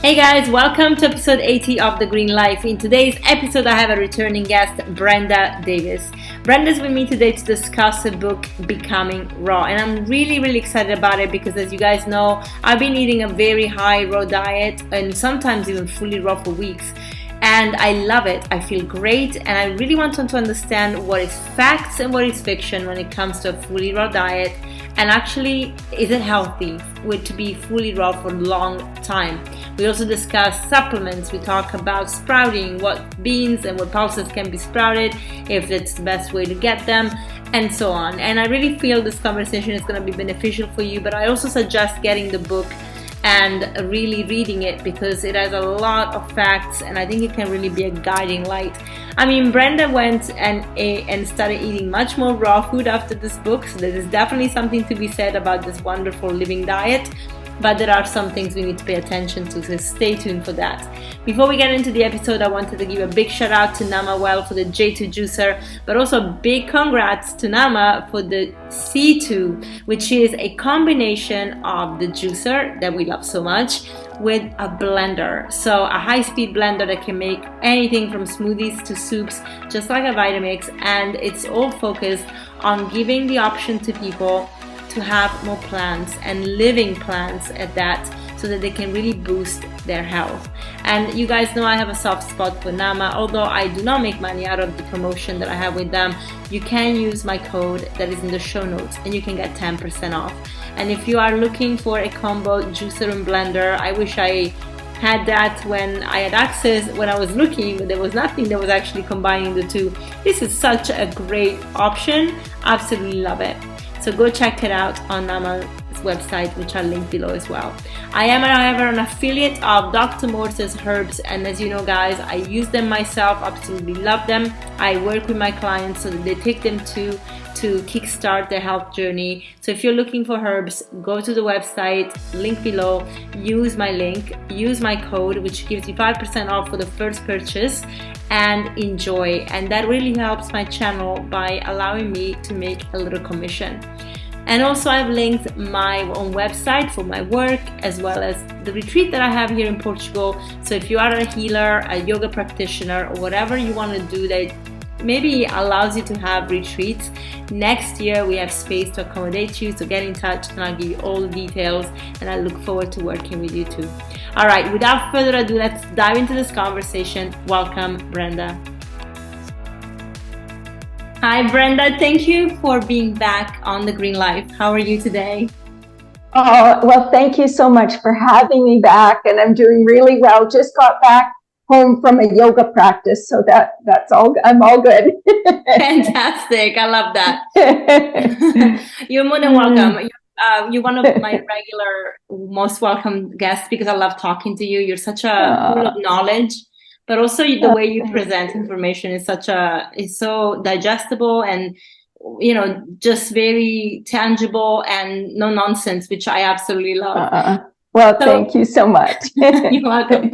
Hey guys, welcome to episode 80 of The Green Life. In today's episode, I have a returning guest, Brenda Davis. Brenda's with me today to discuss the book Becoming Raw, and I'm really excited about it because, as you guys know, I've been eating a very high raw diet and sometimes even fully raw for weeks. And I love it. I feel great, and I really want to understand what is facts and what is fiction when it comes to a fully raw diet, and actually, is it healthy to be fully raw for a long time? We also discuss supplements. We talk about sprouting, what beans and what pulses can be sprouted, if it's the best way to get them, and so on. And I really feel this conversation is going to be beneficial for you, but I also suggest getting the book and really reading it because it has a lot of facts, and I think it can really be a guiding light. I mean, Brenda went and started eating much more raw food after this book, so there is definitely something to be said about this wonderful living diet. But there are some things we need to pay attention to, so stay tuned for that. Before we get into the episode, I wanted to give a big shout out to Nama Well for the J2 juicer, but also a big congrats to Nama for the C2, which is a combination of the juicer that we love so much with a blender. So a high-speed blender that can make anything from smoothies to soups, just like a Vitamix, and it's all focused on giving the option to people to have more plants and living plants at that, so that they can really boost their health. And you guys know I have a soft spot for Nama. Although I do not make money out of the promotion that I have with them, you can use my code that is in the show notes and you can get 10% off. And if you are looking for a combo juicer and blender, I wish I had that when I had access when I was looking, but there was nothing that was actually combining the two. This is such a great option. Absolutely love it. So go check it out on Nama's website, which I'll link below as well. I am, however, an affiliate of Dr. Morse's herbs, and as you know, guys, I use them myself, absolutely love them. I work with my clients so that they take them to kickstart their health journey. So if you're looking for herbs, go to the website, link below, use my link, use my code, which gives you 5% off for the first purchase, and enjoy. And that really helps my channel by allowing me to make a little commission. And also I've linked my own website for my work, as well as the retreat that I have here in Portugal. So if you are a healer, a yoga practitioner, or whatever you want to do that maybe allows you to have retreats, next year we have space to accommodate you. So get in touch and I'll give you all the details, and I look forward to working with you too. All right, without further ado, let's dive into this conversation. Welcome, Brenda. Hi, Brenda. Thank you for being back on The Green Life. How are you today? Oh, well, thank you so much for having me back, and I'm doing really well. Just got back home from a yoga practice, so that's all. I'm all good. Fantastic. I love that. You're more than welcome. You're one of my regular, most welcome guests because I love talking to you. You're such a full of knowledge, but also the way you present information is so digestible and, you know, just very tangible and no nonsense, which I absolutely love. Well, thank you so much. You're welcome.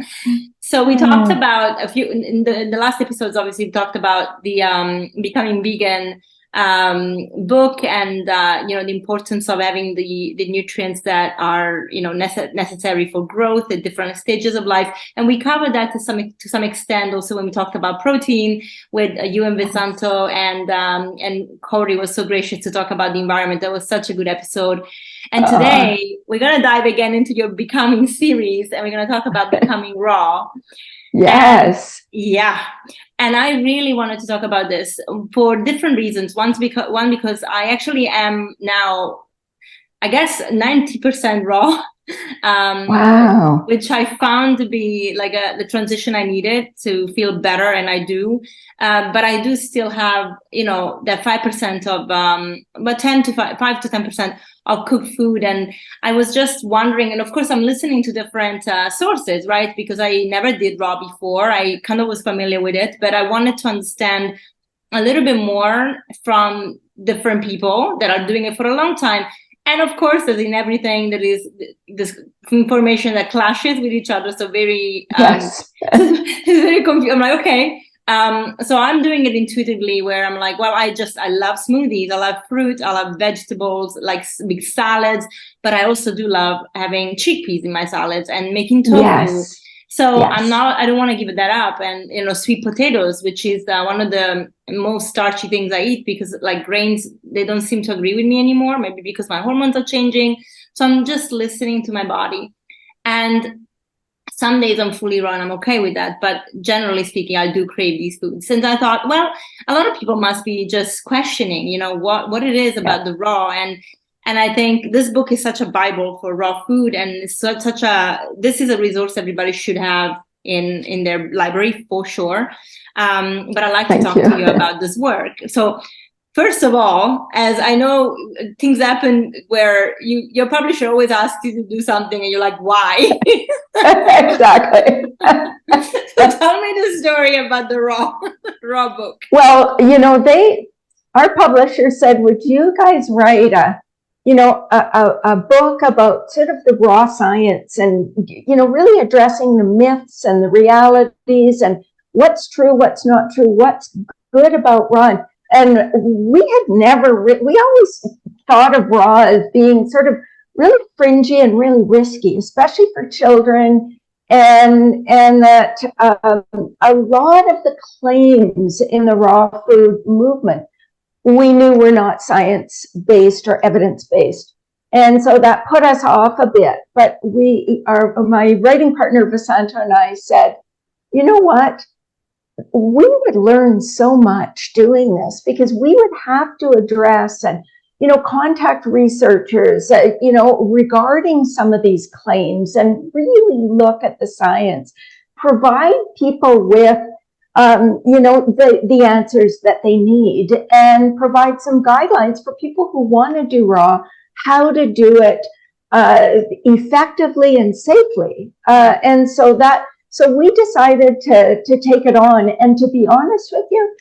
So we talked about in the last episodes, obviously we talked about the Becoming Vegan book and the importance of having the nutrients that are necessary for growth at different stages of life, and we covered that to some extent also when we talked about protein with you and Visanto, and Corey was so gracious to talk about the environment. That was such a good episode. And today we're going to dive again into your Becoming series, and we're going to talk about becoming raw. Yes. And I really wanted to talk about this for different reasons. One, because I actually am now, I guess, 90% raw. Wow. Which I found to be like the transition I needed to feel better, and I do. But I do still have, that 5% of, but 5 to 10% of cooked food. And I was just wondering, and of course I'm listening to different sources, right? Because I never did raw before. I kind of was familiar with it, but I wanted to understand a little bit more from different people that are doing it for a long time. And of course, as in everything, there is this information that clashes with each other. So very, yes. it's very confusing. I'm like, okay, So I'm doing it intuitively, where I'm like, well, I love smoothies, I love fruit, I love vegetables, like big salads, but I also do love having chickpeas in my salads and making tofu. Yes. So Yes. I don't want to give that up. And, sweet potatoes, which is one of the most starchy things I eat, because like grains, they don't seem to agree with me anymore, maybe because my hormones are changing. So I'm just listening to my body. And some days I'm fully raw and I'm okay with that. But generally speaking, I do crave these foods. And I thought, well, a lot of people must be just questioning, what it is about the raw. And I think this book is such a Bible for raw food. And it's this is a resource everybody should have in their library for sure. But I'd like to talk to you about this work. So first of all, as I know things happen where your publisher always asks you to do something and you're like, why? Exactly. So tell me the story about the raw book. Well, our publisher said, would you guys write a book about sort of the raw science and, really addressing the myths and the realities and what's true, what's not true, what's good about raw. And we always thought of raw as being sort of really fringy and really risky, especially for children. And that a lot of the claims in the raw food movement, we knew were not science-based or evidence-based. And so that put us off a bit. But my writing partner, Vasanta, and I said, you know what? We would learn so much doing this, because we would have to address and, contact researchers, regarding some of these claims and really look at the science, provide people with, the answers that they need, and provide some guidelines for people who want to do raw, how to do it effectively and safely. So we decided to take it on. And to be honest with you,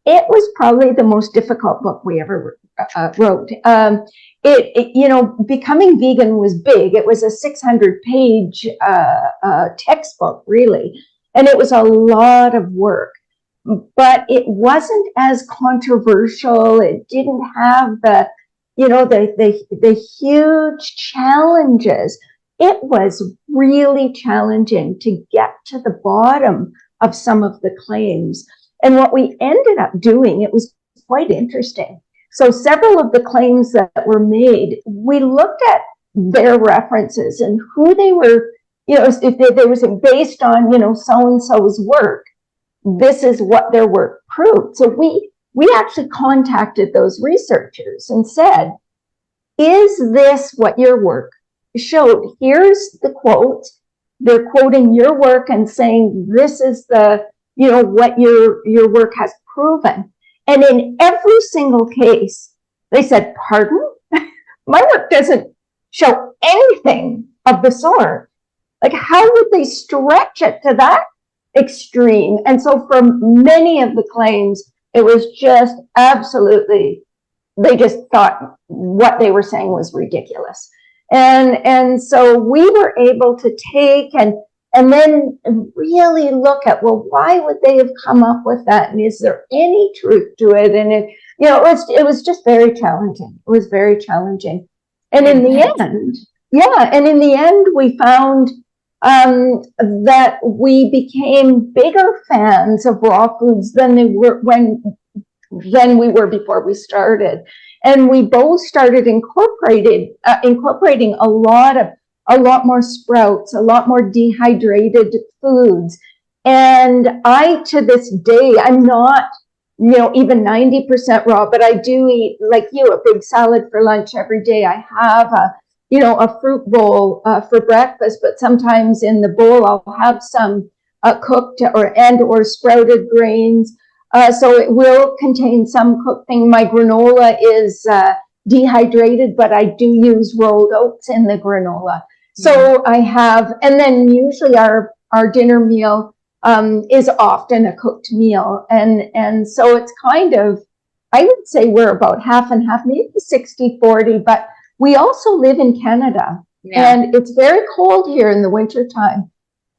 it was probably the most difficult book we ever wrote. Becoming vegan was big. It was a 600-page textbook, really. And it was a lot of work. But it wasn't as controversial. It didn't have the huge challenges. It was really challenging to get to the bottom of some of the claims. And what we ended up doing, it was quite interesting. So several of the claims that were made, we looked at their references and who they were, if they was based on, so-and-so's work. This is what their work proved. So we actually contacted those researchers and said, is this what your work showed? Here's the quote. They're quoting your work and saying this is what your work has proven. And in every single case, they said, pardon? My work doesn't show anything of the sort. Like, how would they stretch it to that extreme? And so for many of the claims, it was just absolutely, they just thought what they were saying was ridiculous. And so we were able to take and then really look at, well, why would they have come up with that? And is there any truth to it? And it was just very challenging. It was very challenging. And in the end, we found that we became bigger fans of raw foods than we were before we started. And we both started incorporating a lot more sprouts, a lot more dehydrated foods. And I, to this day, I'm not, even 90% raw, but I do eat, like you, a big salad for lunch every day. I have a fruit bowl for breakfast, but sometimes in the bowl I'll have some cooked or sprouted grains. So it will contain some cooked thing. My granola is dehydrated, but I do use rolled oats in the granola. So I have, and then usually our dinner meal is often a cooked meal. And so it's kind of, I would say we're about half and half, maybe 60-40, but we also live in Canada. Yeah. And it's very cold here in the wintertime.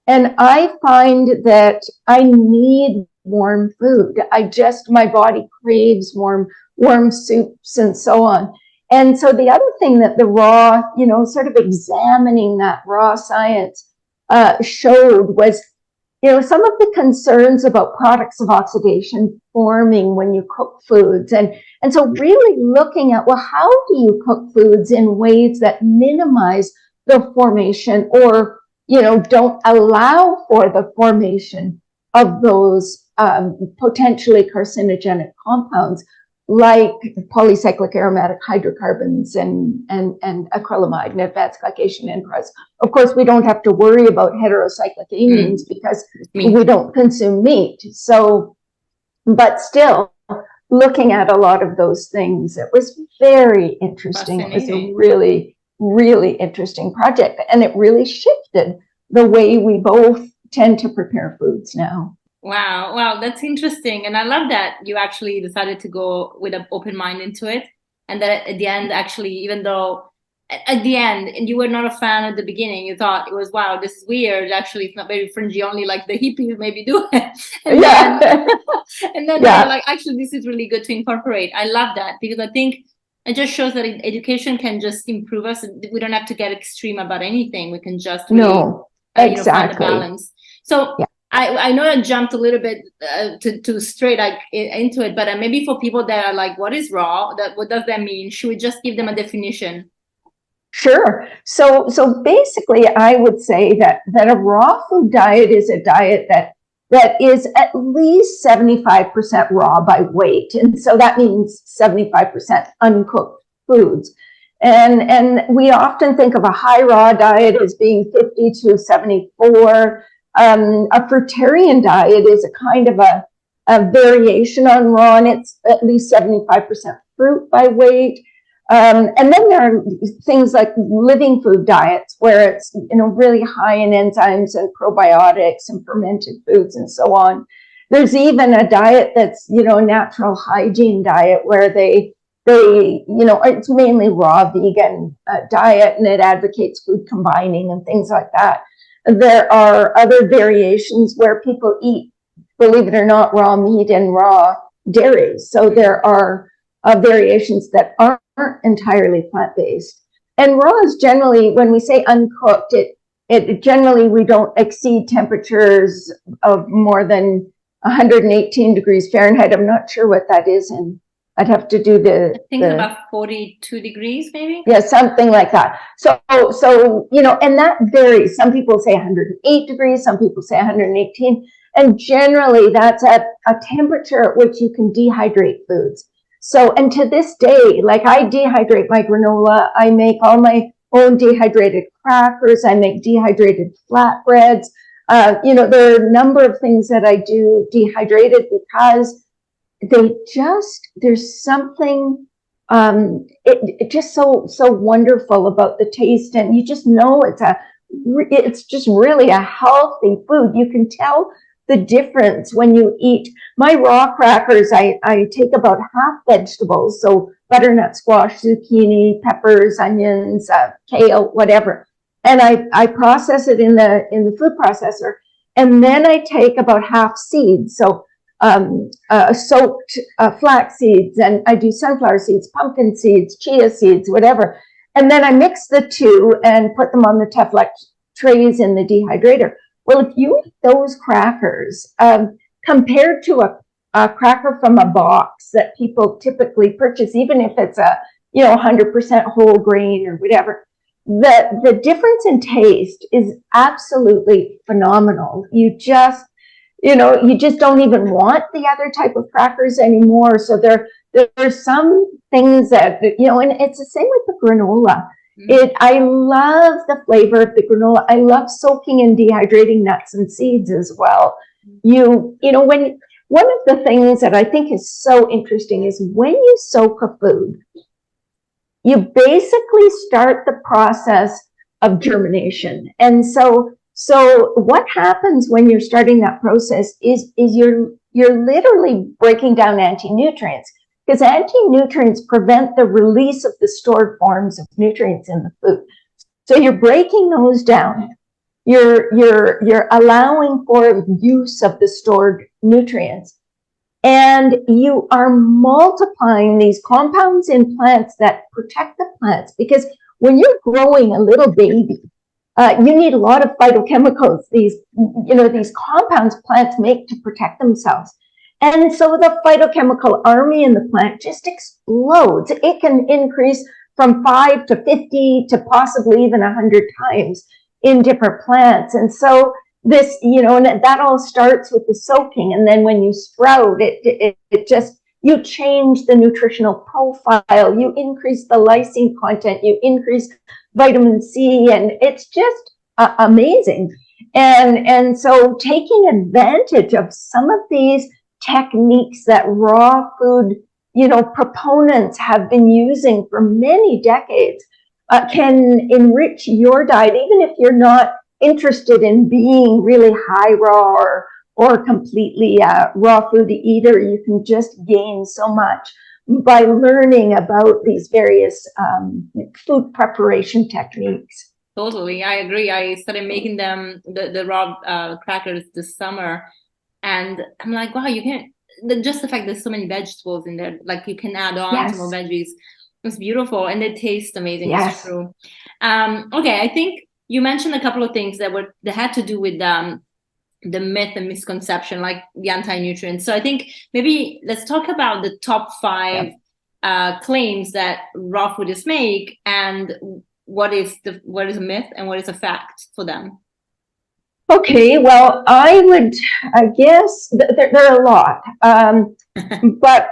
And I find that I need warm food. My body craves warm soups and so on. And so the other thing that the raw, sort of examining that raw science showed was, some of the concerns about products of oxidation forming when you cook foods. And so really looking at, well, how do you cook foods in ways that minimize the formation or, don't allow for the formation of those potentially carcinogenic compounds like polycyclic aromatic hydrocarbons and acrylamide and advanced glycation enterics. Of course, we don't have to worry about heterocyclic amines because we don't consume meat. So, but still, looking at a lot of those things, it was very interesting. It was a really, really interesting project. And it really shifted the way we both tend to prepare foods now. Wow, that's interesting. And I love that you actually decided to go with an open mind into it. And that at the end, actually, even though at the end, and you were not a fan at the beginning, you thought it was, wow, this is weird. Actually, it's not very fringy, only like the hippies maybe do it. And then you're like, actually, this is really good to incorporate. I love that because I think it just shows that education can just improve us. We don't have to get extreme about anything. We can just really, find the balance. So I know I jumped a little bit to straight into it, but maybe for people that are like, what is raw? What does that mean? Should we just give them a definition? Sure. So basically, I would say that a raw food diet is a diet that is at least 75% raw by weight. And so that means 75% uncooked foods. And we often think of a high raw diet as being 50 to 74. A fruitarian diet is a kind of a variation on raw, and it's at least 75% fruit by weight. And then there are things like living food diets where it's, really high in enzymes and probiotics and fermented foods and so on. There's even a diet that's, a natural hygiene diet where they it's mainly raw vegan diet, and it advocates food combining and things like that. There are other variations where people eat, believe it or not, raw meat and raw dairy. So there are variations that aren't entirely plant-based. And raw is generally, when we say uncooked, it generally we don't exceed temperatures of more than 118 degrees Fahrenheit. I'm not sure what that is in. I'd have to do I think about 42 degrees, maybe. Yeah, something like that. So and that varies. Some people say 108 degrees, some people say 118, and generally that's at a temperature at which you can dehydrate foods. So, and to this day, like I dehydrate my granola, I make all my own dehydrated crackers, I make dehydrated flatbreads. There are a number of things that I do dehydrated because there's something it just so wonderful about the taste, and you just know it's just really a healthy food. You can tell the difference when you eat my raw crackers. I take about half vegetables, so butternut squash, zucchini, peppers, onions, kale, whatever, and I process it in the food processor, and then I take about half seeds, so soaked flax seeds, and I do sunflower seeds, pumpkin seeds, chia seeds, whatever. And then I mix the two and put them on the Teflon trays in the dehydrator. Well, if you eat those crackers, compared to a cracker from a box that people typically purchase, even if it's 100% whole grain or whatever, the difference in taste is absolutely phenomenal. You just don't even want the other type of crackers anymore. So there's some things that, and it's the same with the granola. I love the flavor of the granola. I love soaking and dehydrating nuts and seeds as well. When one of the things that I think is so interesting is when you soak a food, you basically start the process of germination. And so what happens when you're starting that process is you're literally breaking down anti-nutrients, because anti-nutrients prevent the release of the stored forms of nutrients in the food. So you're breaking those down. you're allowing for use of the stored nutrients. And you are multiplying these compounds in plants that protect the plants, because when you're growing a little baby, you need a lot of phytochemicals, these compounds plants make to protect themselves. And so the phytochemical army in the plant just explodes. It can increase from 5 to 50 to possibly even 100 times in different plants. And so this, and that all starts with the soaking. And then when you sprout, it just, you change the nutritional profile, you increase the lysine content, you increase vitamin C, and it's just amazing. And so taking advantage of some of these techniques that raw food, proponents have been using for many decades, can enrich your diet, even if you're not interested in being really high raw or completely raw food eater. You can just gain so much by learning about these various food preparation techniques. Totally, I agree. I started making them, the raw crackers this summer, and I'm like, wow, you can, just the fact there's so many vegetables in there, like you can add on some more veggies. It's beautiful, and they taste amazing. Yes. It's true. Okay, I think you mentioned a couple of things that had to do with the myth and misconception, like the anti-nutrients. So I think maybe let's talk about the top 5 claims that raw foodists make, and what is a myth and what is a fact for them. Okay, well, I guess there are a lot, but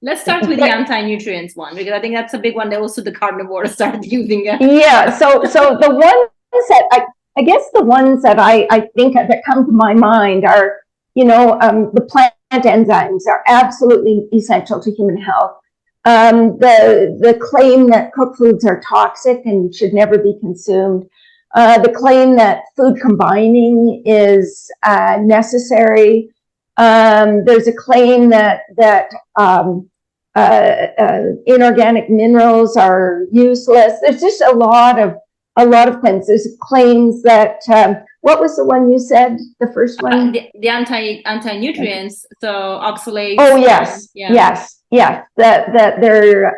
let's start with the anti-nutrients one, because I think that's a big one that also the carnivores started using. Yeah, so the ones that I guess the ones that I think that come to my mind are, the plant enzymes are absolutely essential to human health. The claim that cooked foods are toxic and should never be consumed. The claim that food combining is necessary. There's a claim that inorganic minerals are useless. There's just a lot of claims. There's claims that what was the one you said? The first one? The anti-nutrients. So oxalates. Oh yes, yes. That they're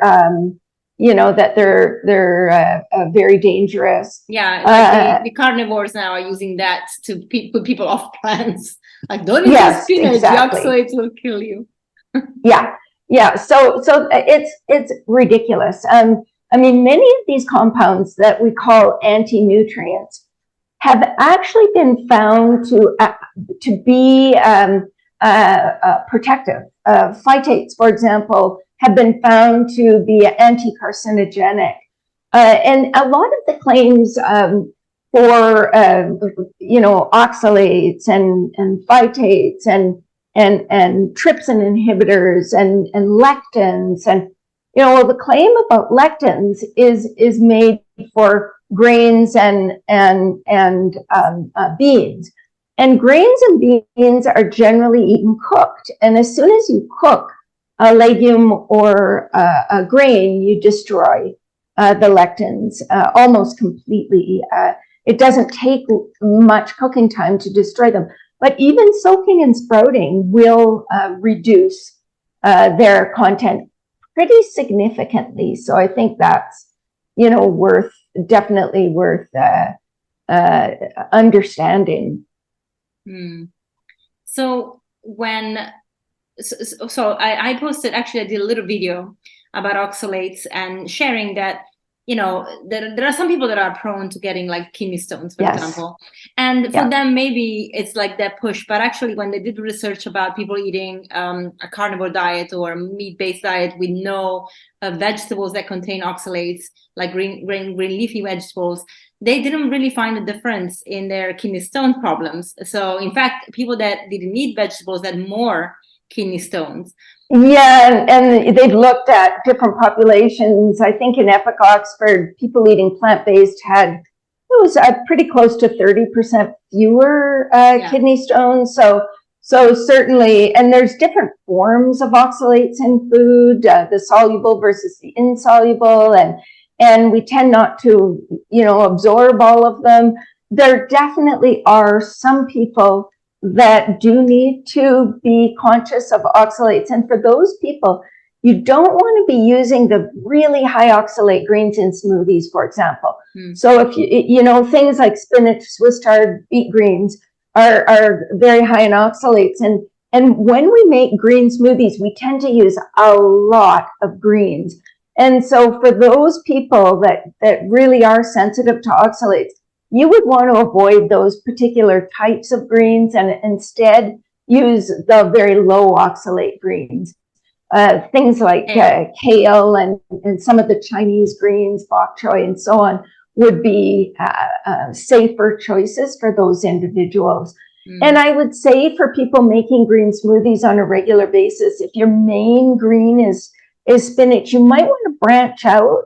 that they're very dangerous. Yeah, like the carnivores now are using that to put people off plants. Like, don't eat spinach, exactly. The oxalates will kill you. Yeah. So it's ridiculous. I mean, many of these compounds that we call anti-nutrients have actually been found to be protective. Phytates, for example, have been found to be anti-carcinogenic. And a lot of the claims for oxalates and phytates and trypsin inhibitors and lectins, and the claim about lectins is made for grains and beans. And grains and beans are generally eaten cooked. And as soon as you cook a legume or a grain, you destroy the lectins almost completely. It doesn't take much cooking time to destroy them. But even soaking and sprouting will reduce their content pretty significantly. So I think that's, definitely worth understanding. So I posted, actually I did a little video about oxalates and sharing that, there are some people that are prone to getting like kidney stones, for example. And for them, maybe it's like that push. But actually, when they did research about people eating a carnivore diet or a meat-based diet with no vegetables that contain oxalates, like green leafy vegetables, they didn't really find a difference in their kidney stone problems. So in fact, people that didn't eat vegetables had more kidney stones. Yeah, and they've looked at different populations. I think in Epic Oxford, people eating plant-based it was pretty close to 30% fewer kidney stones. So certainly, and there's different forms of oxalates in food, the soluble versus the insoluble, and we tend not to, absorb all of them. There definitely are some people that do need to be conscious of oxalates. And for those people, you don't want to be using the really high oxalate greens in smoothies, for example. So if things like spinach, Swiss chard, beet greens are very high in oxalates. And when we make green smoothies, we tend to use a lot of greens. And so for those people that really are sensitive to oxalates, you would want to avoid those particular types of greens and instead use the very low oxalate greens. Things like kale and some of the Chinese greens, bok choy, and so on would be safer choices for those individuals. And I would say for people making green smoothies on a regular basis, if your main green is spinach, you might want to branch out.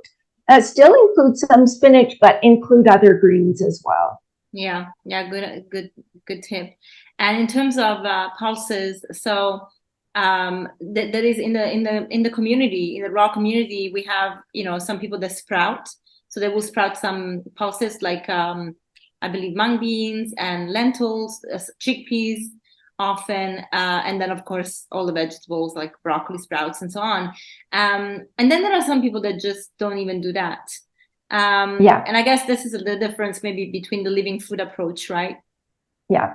Still include some spinach, but include other greens as well. Yeah, good tip. And in terms of pulses, so that is in the community, in the raw community, we have some people that sprout, so they will sprout some pulses like I believe mung beans and lentils, chickpeas often, and then of course all the vegetables like broccoli sprouts and so on. And then there are some people that just don't even do that. And I guess this is the difference maybe between the living food approach, right? Yeah.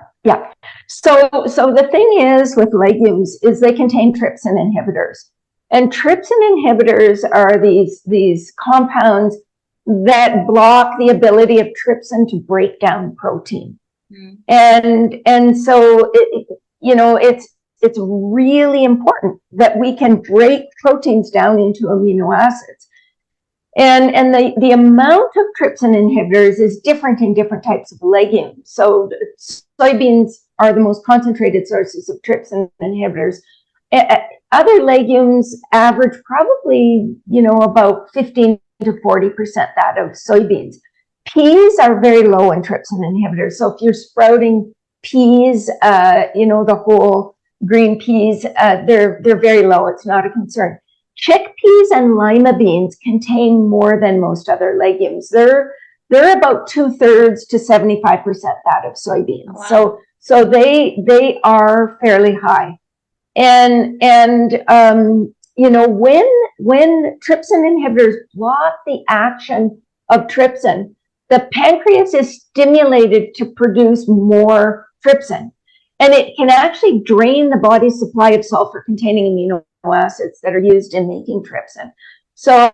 So the thing is with legumes is they contain trypsin inhibitors. And trypsin inhibitors are these compounds that block the ability of trypsin to break down protein. And so it's really important that we can break proteins down into amino acids. And the amount of trypsin inhibitors is different in different types of legumes. So soybeans are the most concentrated sources of trypsin inhibitors. Other legumes average probably, about 15 to 40% that of soybeans. Peas are very low in trypsin inhibitors. So if you're sprouting peas, the whole green peas, they're very low. It's not a concern. Chickpeas and lima beans contain more than most other legumes. They're about 2/3 to 75% that of soybeans. Wow. So they are fairly high. And when trypsin inhibitors block the action of trypsin, the pancreas is stimulated to produce more trypsin. And it can actually drain the body's supply of sulfur-containing amino acids that are used in making trypsin. So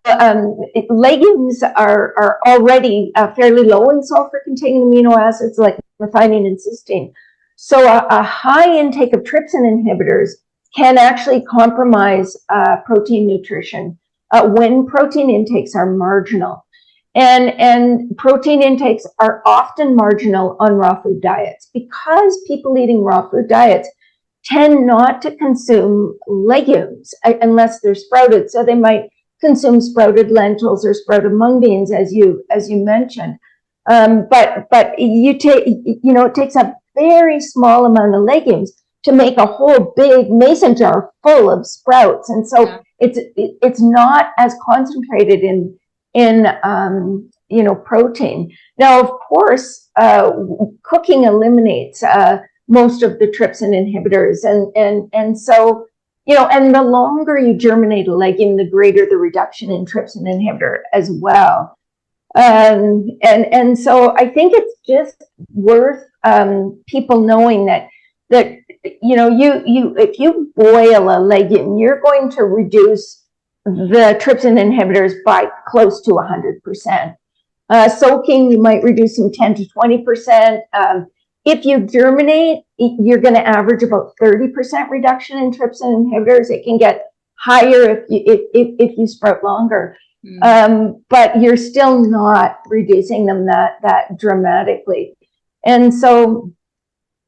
legumes are already fairly low in sulfur-containing amino acids like methionine and cysteine. So a high intake of trypsin inhibitors can actually compromise protein nutrition when protein intakes are marginal. And protein intakes are often marginal on raw food diets because people eating raw food diets tend not to consume legumes unless they're sprouted. So they might consume sprouted lentils or sprouted mung beans, as you mentioned. But it takes a very small amount of legumes to make a whole big mason jar full of sprouts, and so it's not as concentrated in protein. Now, of course, cooking eliminates most of the trypsin inhibitors, and so and the longer you germinate a legume, the greater the reduction in trypsin inhibitor as well. And so I think it's just worth people knowing that if you boil a legume, you're going to reduce the trypsin inhibitors by close to 100%. Soaking, you might reduce them 10 to 20%. If you germinate, you're going to average about 30% reduction in trypsin inhibitors. It can get higher if you sprout longer, but you're still not reducing them that dramatically. And so,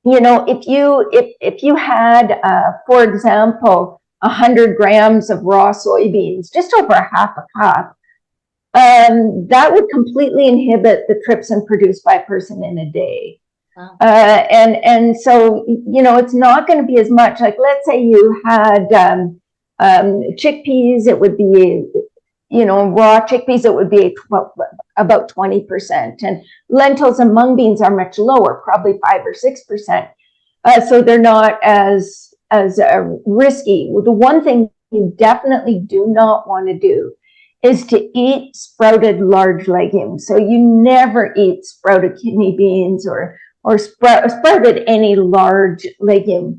if you had, for example, 100 grams of raw soybeans, just over a half a cup, that would completely inhibit the trypsin produced by a person in a day. Wow. And so, it's not going to be as much. Like, let's say you had chickpeas, it would be raw chickpeas, it would be about 20%. And lentils and mung beans are much lower, probably 5 or 6%. So they're not as risky. The one thing you definitely do not want to do is to eat sprouted large legumes. So you never eat sprouted kidney beans or sprouted any large legume.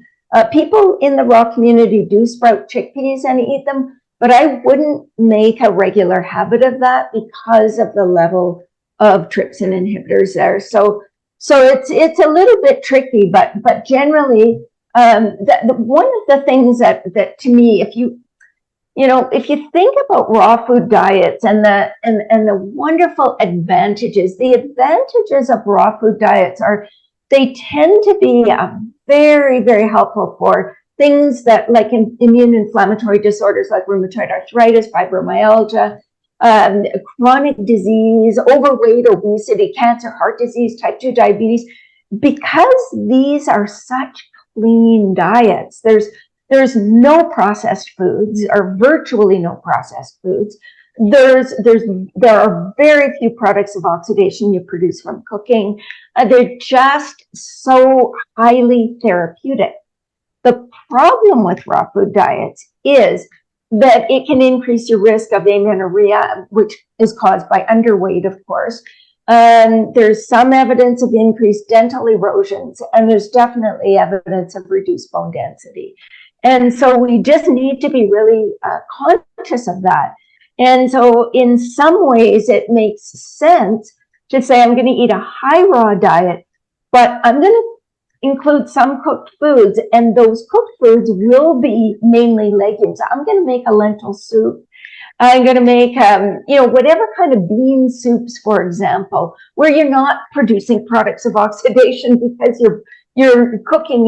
People in the raw community do sprout chickpeas and eat them, but I wouldn't make a regular habit of that because of the level of trypsin inhibitors there. So it's a little bit tricky, but generally, one of the things that to me, if you think about raw food diets and the wonderful advantages, the advantages of raw food diets are they tend to be very, very helpful for things that like immune inflammatory disorders like rheumatoid arthritis, fibromyalgia, chronic disease, overweight, obesity, cancer, heart disease, type 2 diabetes, because these are such clean diets. There's no processed foods, or virtually no processed foods. There are very few products of oxidation you produce from cooking. They're just so highly therapeutic. The problem with raw food diets is that it can increase your risk of amenorrhea, which is caused by underweight, of course. There's some evidence of increased dental erosions, and there's definitely evidence of reduced bone density. And so we just need to be really conscious of that. And so in some ways, it makes sense to say, I'm going to eat a high raw diet, but I'm going to include some cooked foods, and those cooked foods will be mainly legumes. I'm going to make a lentil soup. I'm going to make, whatever kind of bean soups, for example, where you're not producing products of oxidation because you're cooking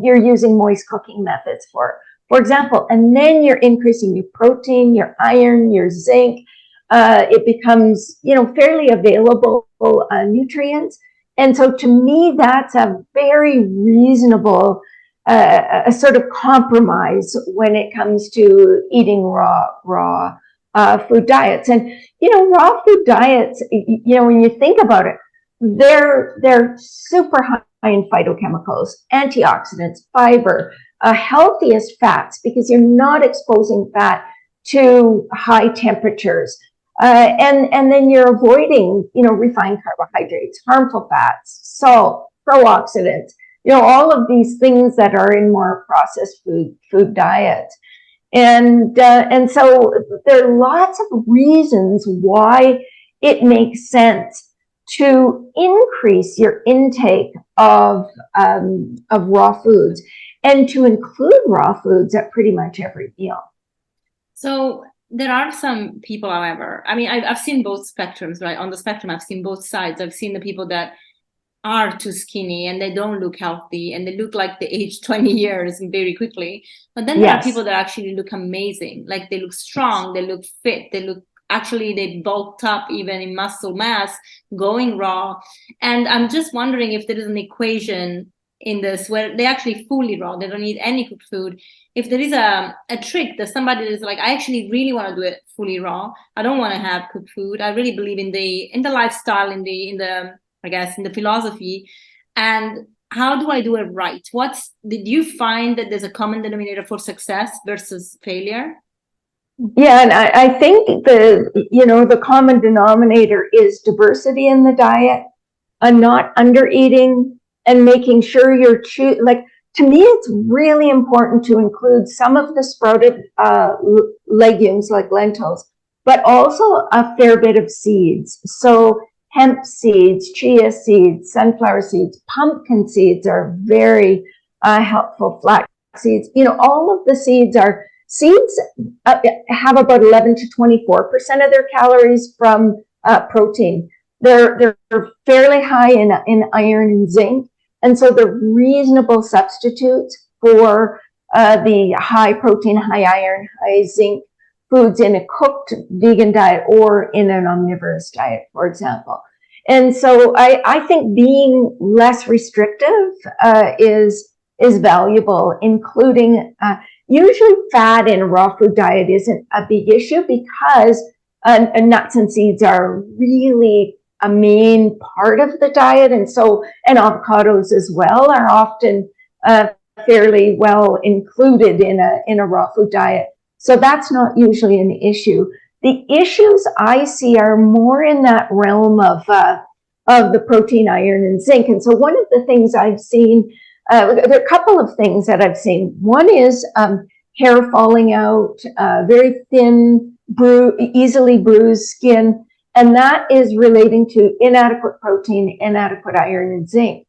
you're using moist cooking methods for example, and then you're increasing your protein, your iron, your zinc. It becomes, fairly available nutrients. And so to me, that's a very reasonable a sort of compromise when it comes to eating raw food diets. And, raw food diets, when you think about it, they're super high in phytochemicals, antioxidants, fiber, healthiest fats, because you're not exposing fat to high temperatures. And then you're avoiding, refined carbohydrates, harmful fats, salt, pro-oxidants, all of these things that are in more processed food diets. And so there are lots of reasons why it makes sense to increase your intake of raw foods and to include raw foods at pretty much every meal. So there are some people, however, I mean, I've seen both spectrums, right? On the spectrum, I've seen both sides. I've seen the people that are too skinny and they don't look healthy and they look like they age 20 years very quickly. But then there are people that actually look amazing. Like they look strong, they look fit, they bulked up even in muscle mass going raw. And I'm just wondering if there is an equation in this where they're actually fully raw, they don't need any cooked food. If there is a trick that somebody is like, I actually really want to do it fully raw, I don't want to have cooked food, I really believe in the lifestyle, in the I guess in the philosophy, and how do I do it right? Did you find that there's a common denominator for success versus failure? Yeah, and I think the common denominator is diversity in the diet, not under eating, and making sure you're to me, it's really important to include some of the sprouted legumes like lentils, but also a fair bit of seeds. So hemp seeds, chia seeds, sunflower seeds, pumpkin seeds are very helpful. Flax seeds, all of the seeds have about 11 to 24% of their calories from protein. They're fairly high in iron and zinc, and so they're reasonable substitutes for the high protein, high iron, high zinc foods in a cooked vegan diet or in an omnivorous diet, for example. And so I think being less restrictive is valuable, including usually fat in a raw food diet isn't a big issue because and nuts and seeds are really a main part of the diet. And avocados as well are often fairly well included in a raw food diet. So that's not usually an issue. The issues I see are more in that realm of the protein, iron, and zinc. And so one of the things I've seen, there are a couple of things that I've seen. One is hair falling out, very thin, easily bruised skin, and that is relating to inadequate protein, inadequate iron, and zinc.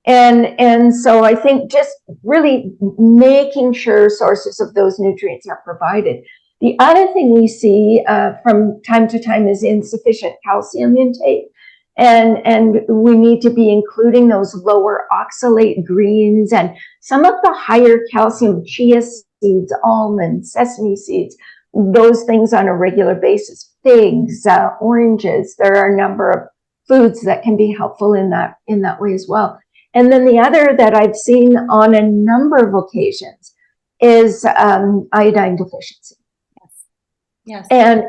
And so I think just really making sure sources of those nutrients are provided. The other thing we see from time to time is insufficient calcium intake. And we need to be including those lower oxalate greens and some of the higher calcium chia seeds, almonds, sesame seeds, those things on a regular basis, figs, oranges. There are a number of foods that can be helpful in that way as well. And then the other that I've seen on a number of occasions is iodine deficiency. Yes. And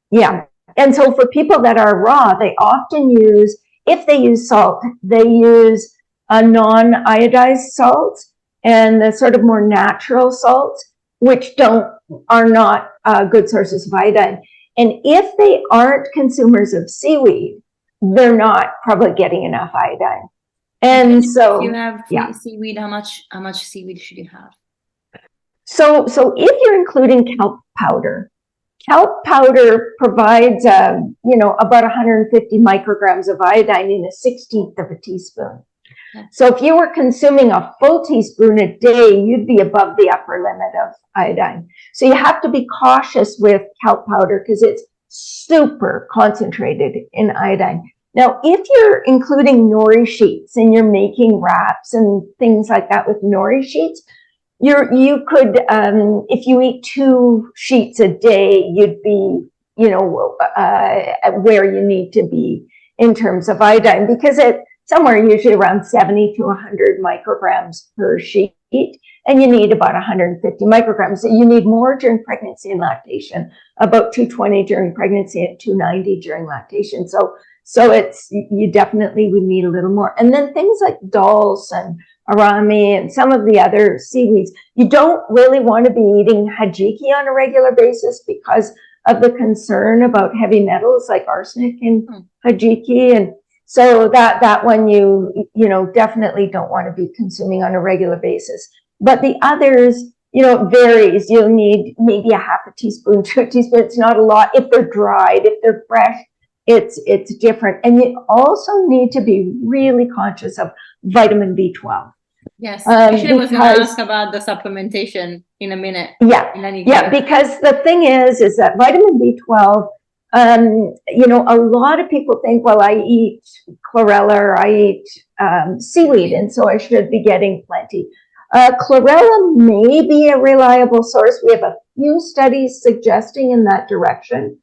yeah. And so for people that are raw, they often use, if they use salt, they use a non-iodized salt and the sort of more natural salts, which are not good sources of iodine. And if they aren't consumers of seaweed, they're not probably getting enough iodine. And so if you have seaweed, how much seaweed should you have? So if you're including kelp powder provides about 150 micrograms of iodine in a 1/16 of a teaspoon. Okay. So if you were consuming a full teaspoon a day, you'd be above the upper limit of iodine. So you have to be cautious with kelp powder because it's super concentrated in iodine. Now, if you're including nori sheets and you're making wraps and things like that with nori sheets, you could, if you eat 2 sheets a day, you'd be, where you need to be in terms of iodine, because it's somewhere usually around 70 to 100 micrograms per sheet, and you need about 150 micrograms. So you need more during pregnancy and lactation, about 220 during pregnancy and 290 during lactation. So you definitely would need a little more. And then things like dulse and arami and some of the other seaweeds, you don't really want to be eating hajiki on a regular basis because of the concern about heavy metals like arsenic in hajiki. And so that one you definitely don't want to be consuming on a regular basis. But the others, it varies. You'll need maybe a half a teaspoon to a teaspoon. It's not a lot. If they're dried, if they're fresh, it's different. And you also need to be really conscious of vitamin B12. Yes, actually I was going to ask about the supplementation in a minute. Yeah, because the thing is that vitamin B12, a lot of people think, well, I eat chlorella or I eat seaweed, and so I should be getting plenty. Chlorella may be a reliable source. We have a few studies suggesting in that direction.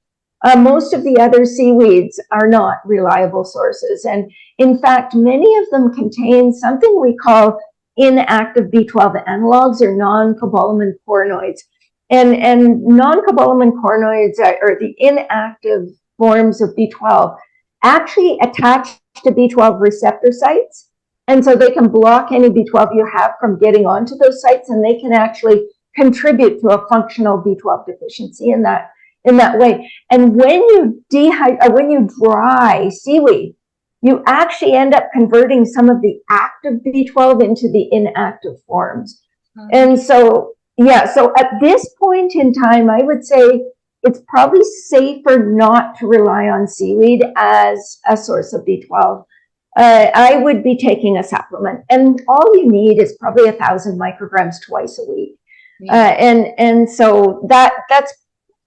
Most of the other seaweeds are not reliable sources. And in fact, many of them contain something we call inactive B12 analogs or non-cobalamin coronoids. And non-cobalamin coronoids are the inactive forms of B12 actually attach to B12 receptor sites. And so they can block any B12 you have from getting onto those sites, and they can actually contribute to a functional B12 deficiency in that way. And when you when you dry seaweed, you actually end up converting some of the active B12 into the inactive forms. And so at this point in time, I would say it's probably safer not to rely on seaweed as a source of B12. I would be taking a supplement, and all you need is probably 1,000 micrograms twice a week. And so that's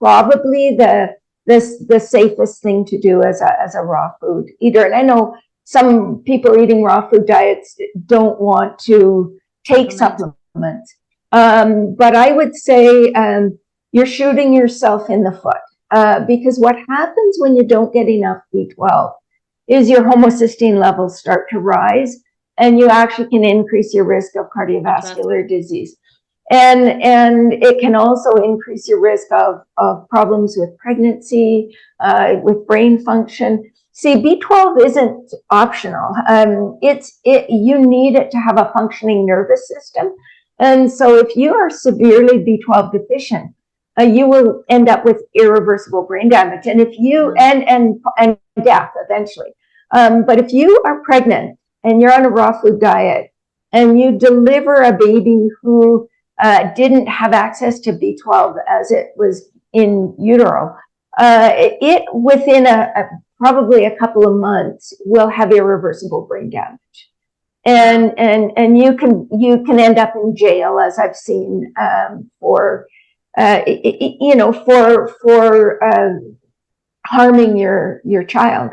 probably the safest thing to do as a raw food eater. And I know some people eating raw food diets don't want to take supplements, but I would say you're shooting yourself in the foot, because what happens when you don't get enough B12 is your homocysteine levels start to rise, and you actually can increase your risk of cardiovascular disease. And it can also increase your risk of problems with pregnancy, with brain function. See, B12 isn't optional. You need it to have a functioning nervous system. And so if you are severely B12 deficient, you will end up with irreversible brain damage, and if you and death eventually. But if you are pregnant and you're on a raw food diet and you deliver a baby who didn't have access to B12 as it was in utero, it within probably a couple of months will have irreversible brain damage, and you can end up in jail, as I've seen, for harming your child.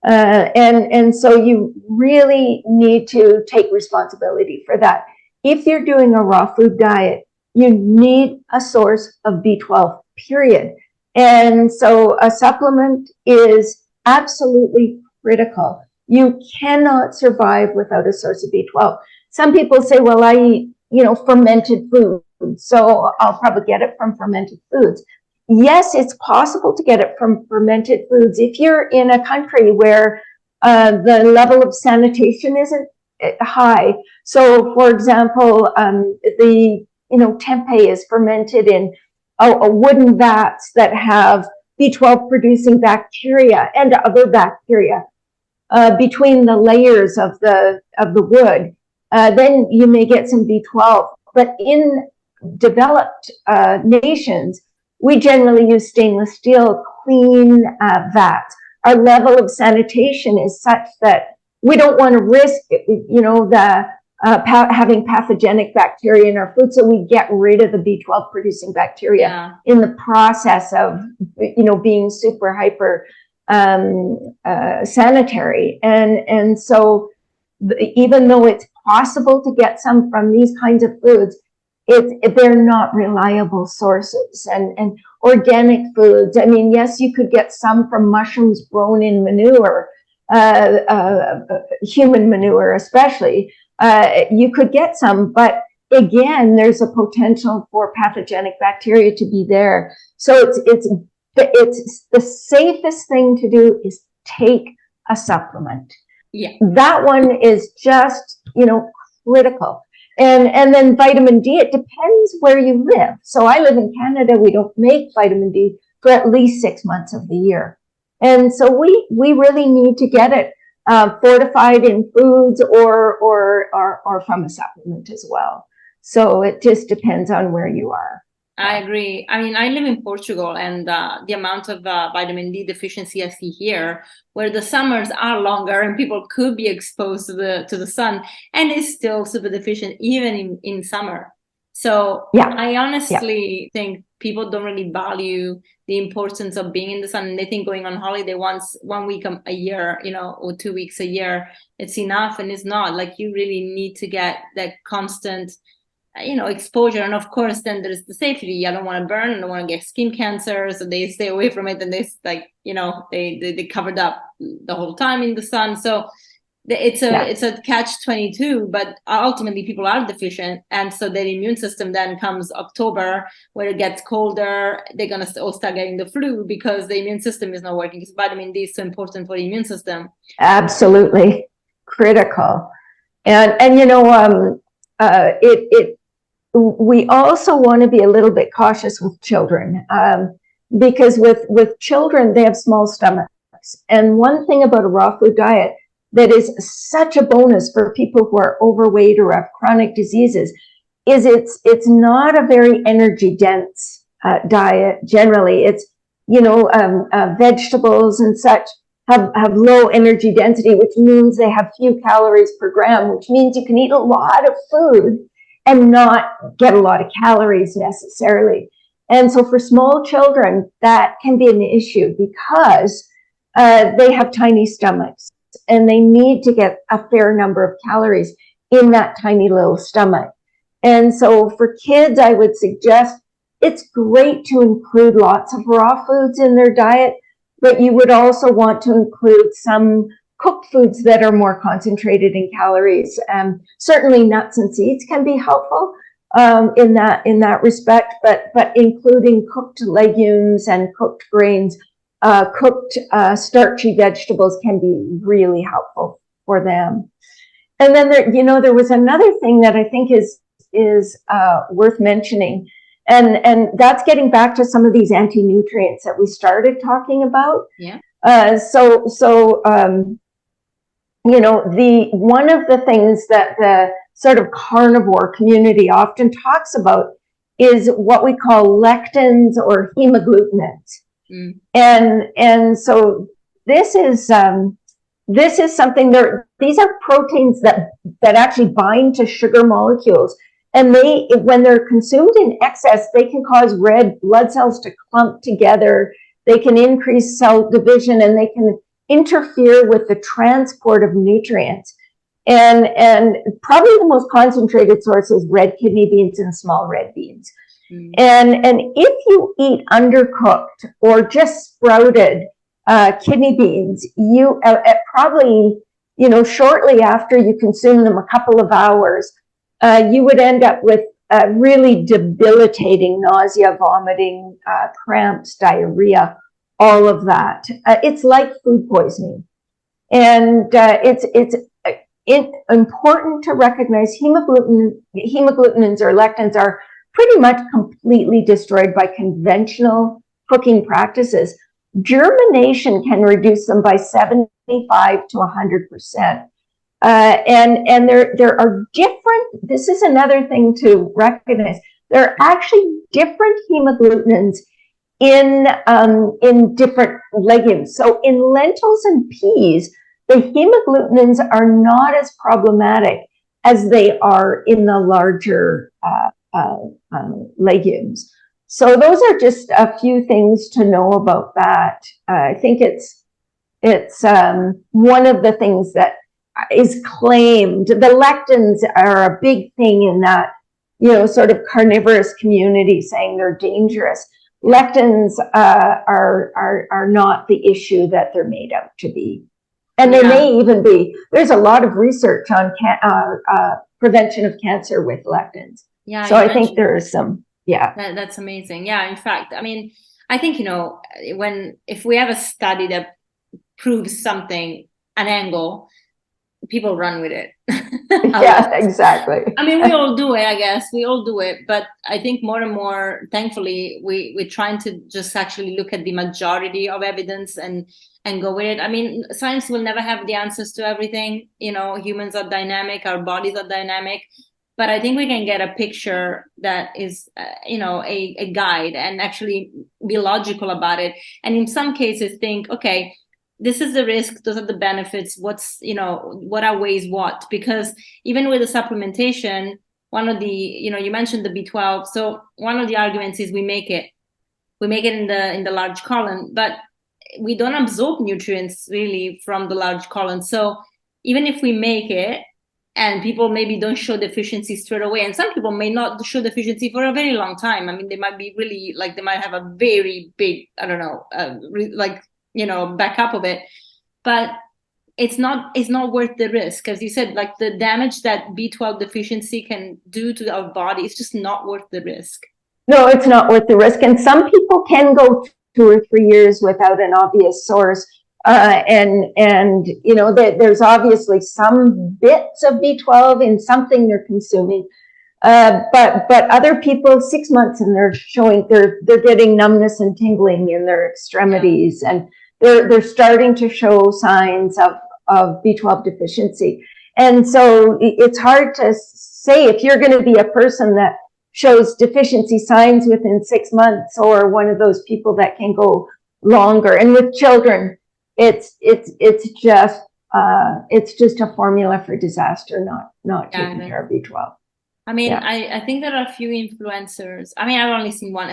And so you really need to take responsibility for that. If you're doing a raw food diet, you need a source of B12, period. And so a supplement is absolutely critical. You cannot survive without a source of B12. Some people say, well, I eat, fermented food, so I'll probably get it from fermented foods. Yes, it's possible to get it from fermented foods if you're in a country where the level of sanitation isn't high. So, for example, the tempeh is fermented in wooden vats that have B12 producing bacteria and other bacteria between the layers of the wood. Then you may get some B12. But in developed nations, we generally use stainless steel, clean vats. Our level of sanitation is such that we don't want to risk, having pathogenic bacteria in our food, so we get rid of the B12 producing bacteria in the process of, being super hyper sanitary. And so even though it's possible to get some from these kinds of foods, they're not reliable sources. And organic foods, I mean, yes, you could get some from mushrooms grown in manure, human manure especially. You could get some, but again, there's a potential for pathogenic bacteria to be there. So it's the safest thing to do is take a supplement. Yeah, that one is just critical. And then vitamin D, it depends where you live. So I live in Canada. We don't make vitamin D for at least 6 months of the year. And so we really need to get it fortified in foods or from a supplement as well. So it just depends on where you are. I agree. I mean, I live in Portugal, and the amount of vitamin D deficiency I see here, where the summers are longer and people could be exposed to the sun, and is still super deficient even in summer. So I honestly think people don't really value the importance of being in the sun, and they think going on holiday 1 week a year, or 2 weeks a year, it's enough, and it's not. Like, you really need to get that constant exposure. And of course, then there's the safety. I don't want to burn, I don't want to get skin cancer, so they stay away from it, and they they covered up the whole time in the sun. So it's a catch-22, but ultimately people are deficient, and so their immune system then comes October, where it gets colder, they're gonna all start getting the flu because the immune system is not working, because vitamin D is so important for the immune system. Absolutely critical. And we also want to be a little bit cautious with children, because with children, they have small stomachs. And one thing about a raw food diet that is such a bonus for people who are overweight or have chronic diseases is it's not a very energy dense diet. Generally, it's vegetables and such have low energy density, which means they have few calories per gram, which means you can eat a lot of food and not get a lot of calories necessarily. And so for small children, that can be an issue because they have tiny stomachs and they need to get a fair number of calories in that tiny little stomach. And so for kids, I would suggest it's great to include lots of raw foods in their diet, but you would also want to include some cooked foods that are more concentrated in calories. Certainly nuts and seeds can be helpful, in that respect, but including cooked legumes and cooked grains, cooked starchy vegetables can be really helpful for them. And then there was another thing that I think is worth mentioning, and that's getting back to some of these anti-nutrients that we started talking about. Yeah. One of the things that the sort of carnivore community often talks about is what we call lectins or hemagglutinin. And so this is something these are proteins that actually bind to sugar molecules, and when they're consumed in excess, they can cause red blood cells to clump together. They can increase cell division, and they can interfere with the transport of nutrients. And probably the most concentrated source is red kidney beans and small red beans. And if you eat undercooked or just sprouted kidney beans, you probably, shortly after you consume them, a couple of hours, you would end up with really debilitating nausea, vomiting, cramps, diarrhea, all of that. It's like food poisoning. And it's important to recognize hemagglutinin or lectins are pretty much completely destroyed by conventional cooking practices. Germination can reduce them by 75 to 100%. And there are different, this is another thing to recognize, there are actually different hemagglutinins in different legumes. So in lentils and peas, the hemagglutinins are not as problematic as they are in the larger legumes. So those are just a few things to know about that. I think it's one of the things that is claimed. The lectins are a big thing in that, sort of carnivorous community, saying they're dangerous. Lectins are not the issue that they're made out to be. And there may even be, there's a lot of research on prevention of cancer with lectins. Yeah. So I think there is some, That's amazing. Yeah. In fact, I mean, I think, if we have a study that proves something, an angle, people run with it. Yeah, exactly. I mean, we all do it, I guess. We all do it. But I think more and more, thankfully, we're trying to just actually look at the majority of evidence and go with it. I mean, science will never have the answers to everything. Humans are dynamic, our bodies are dynamic. But I think we can get a picture that is, a guide, and actually be logical about it. And in some cases think, okay, this is the risk, those are the benefits, what outweighs what. Because even with the supplementation, one of the, you mentioned the B12. So one of the arguments is we make it in the large colon, but we don't absorb nutrients really from the large colon. So even if we make it, and people maybe don't show deficiency straight away, and some people may not show deficiency for a very long time. I mean, they might be really, they might have a very big, I don't know, backup of it, but it's not worth the risk. As you said, the damage that B12 deficiency can do to our body, it's just not worth the risk. No, it's not worth the risk. And some people can go 2 or 3 years without an obvious source. There's obviously some bits of B12 in something they're consuming. But other people, 6 months, and they're showing, they're getting numbness and tingling in their extremities, and they're starting to show signs of B12 deficiency. And so it's hard to say if you're going to be a person that shows deficiency signs within 6 months, or one of those people that can go longer. And with children, it's just a formula for disaster, not taking care of B12. I mean, I think there are a few influencers. I mean, I've only seen one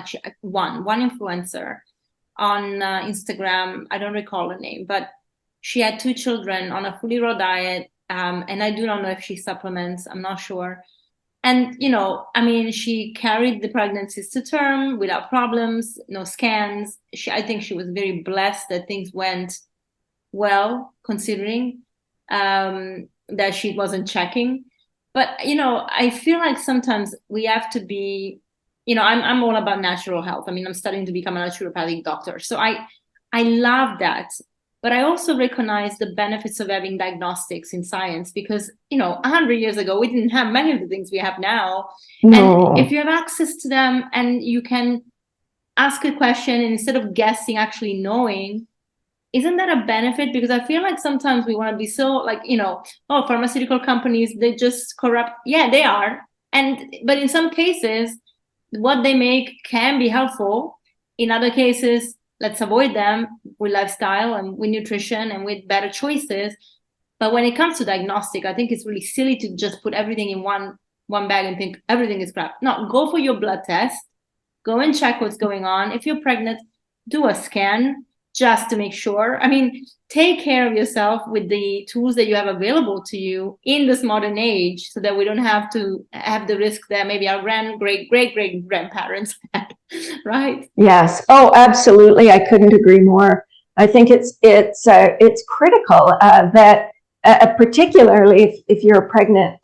influencer on Instagram. I don't recall her name, but she had 2 children on a fully raw diet. And I do not know if she supplements. I'm not sure. And, I mean, she carried the pregnancies to term without problems, no scans. I think she was very blessed that things went well, considering that she wasn't checking. But, I feel like sometimes we have to be, I'm all about natural health. I mean, I'm studying to become a naturopathic doctor. So I love that. But I also recognize the benefits of having diagnostics in science because, 100 years ago, we didn't have many of the things we have now. And if No. you have access to them and you can ask a question and instead of guessing, actually knowing, isn't that a benefit? Because I feel like sometimes we want to be so like, oh, pharmaceutical companies, they just corrupt. Yeah, they are. But in some cases, what they make can be helpful. In other cases, let's avoid them with lifestyle and with nutrition and with better choices. But when it comes to diagnostic, I think it's really silly to just put everything in one bag and think everything is crap. No, go for your blood test. Go and check what's going on. If you're pregnant, do a scan just to make sure. I mean, take care of yourself with the tools that you have available to you in this modern age so that we don't have to have the risk that maybe our great grandparents had, right? Yes. Oh, absolutely. I couldn't agree more. I think it's critical that particularly if you're a pregnant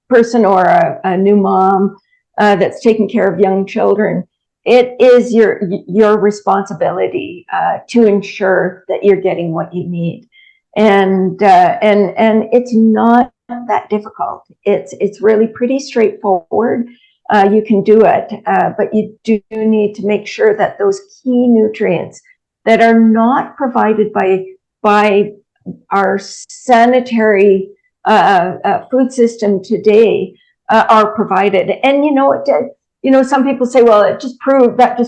person or a new mom that's taking care of young children, it is your responsibility to ensure that you're getting what you need, and it's not that difficult. It's really pretty straightforward. You can do it, but you do need to make sure that those key nutrients that are not provided by our sanitary food system today are provided. And some people say, well, that just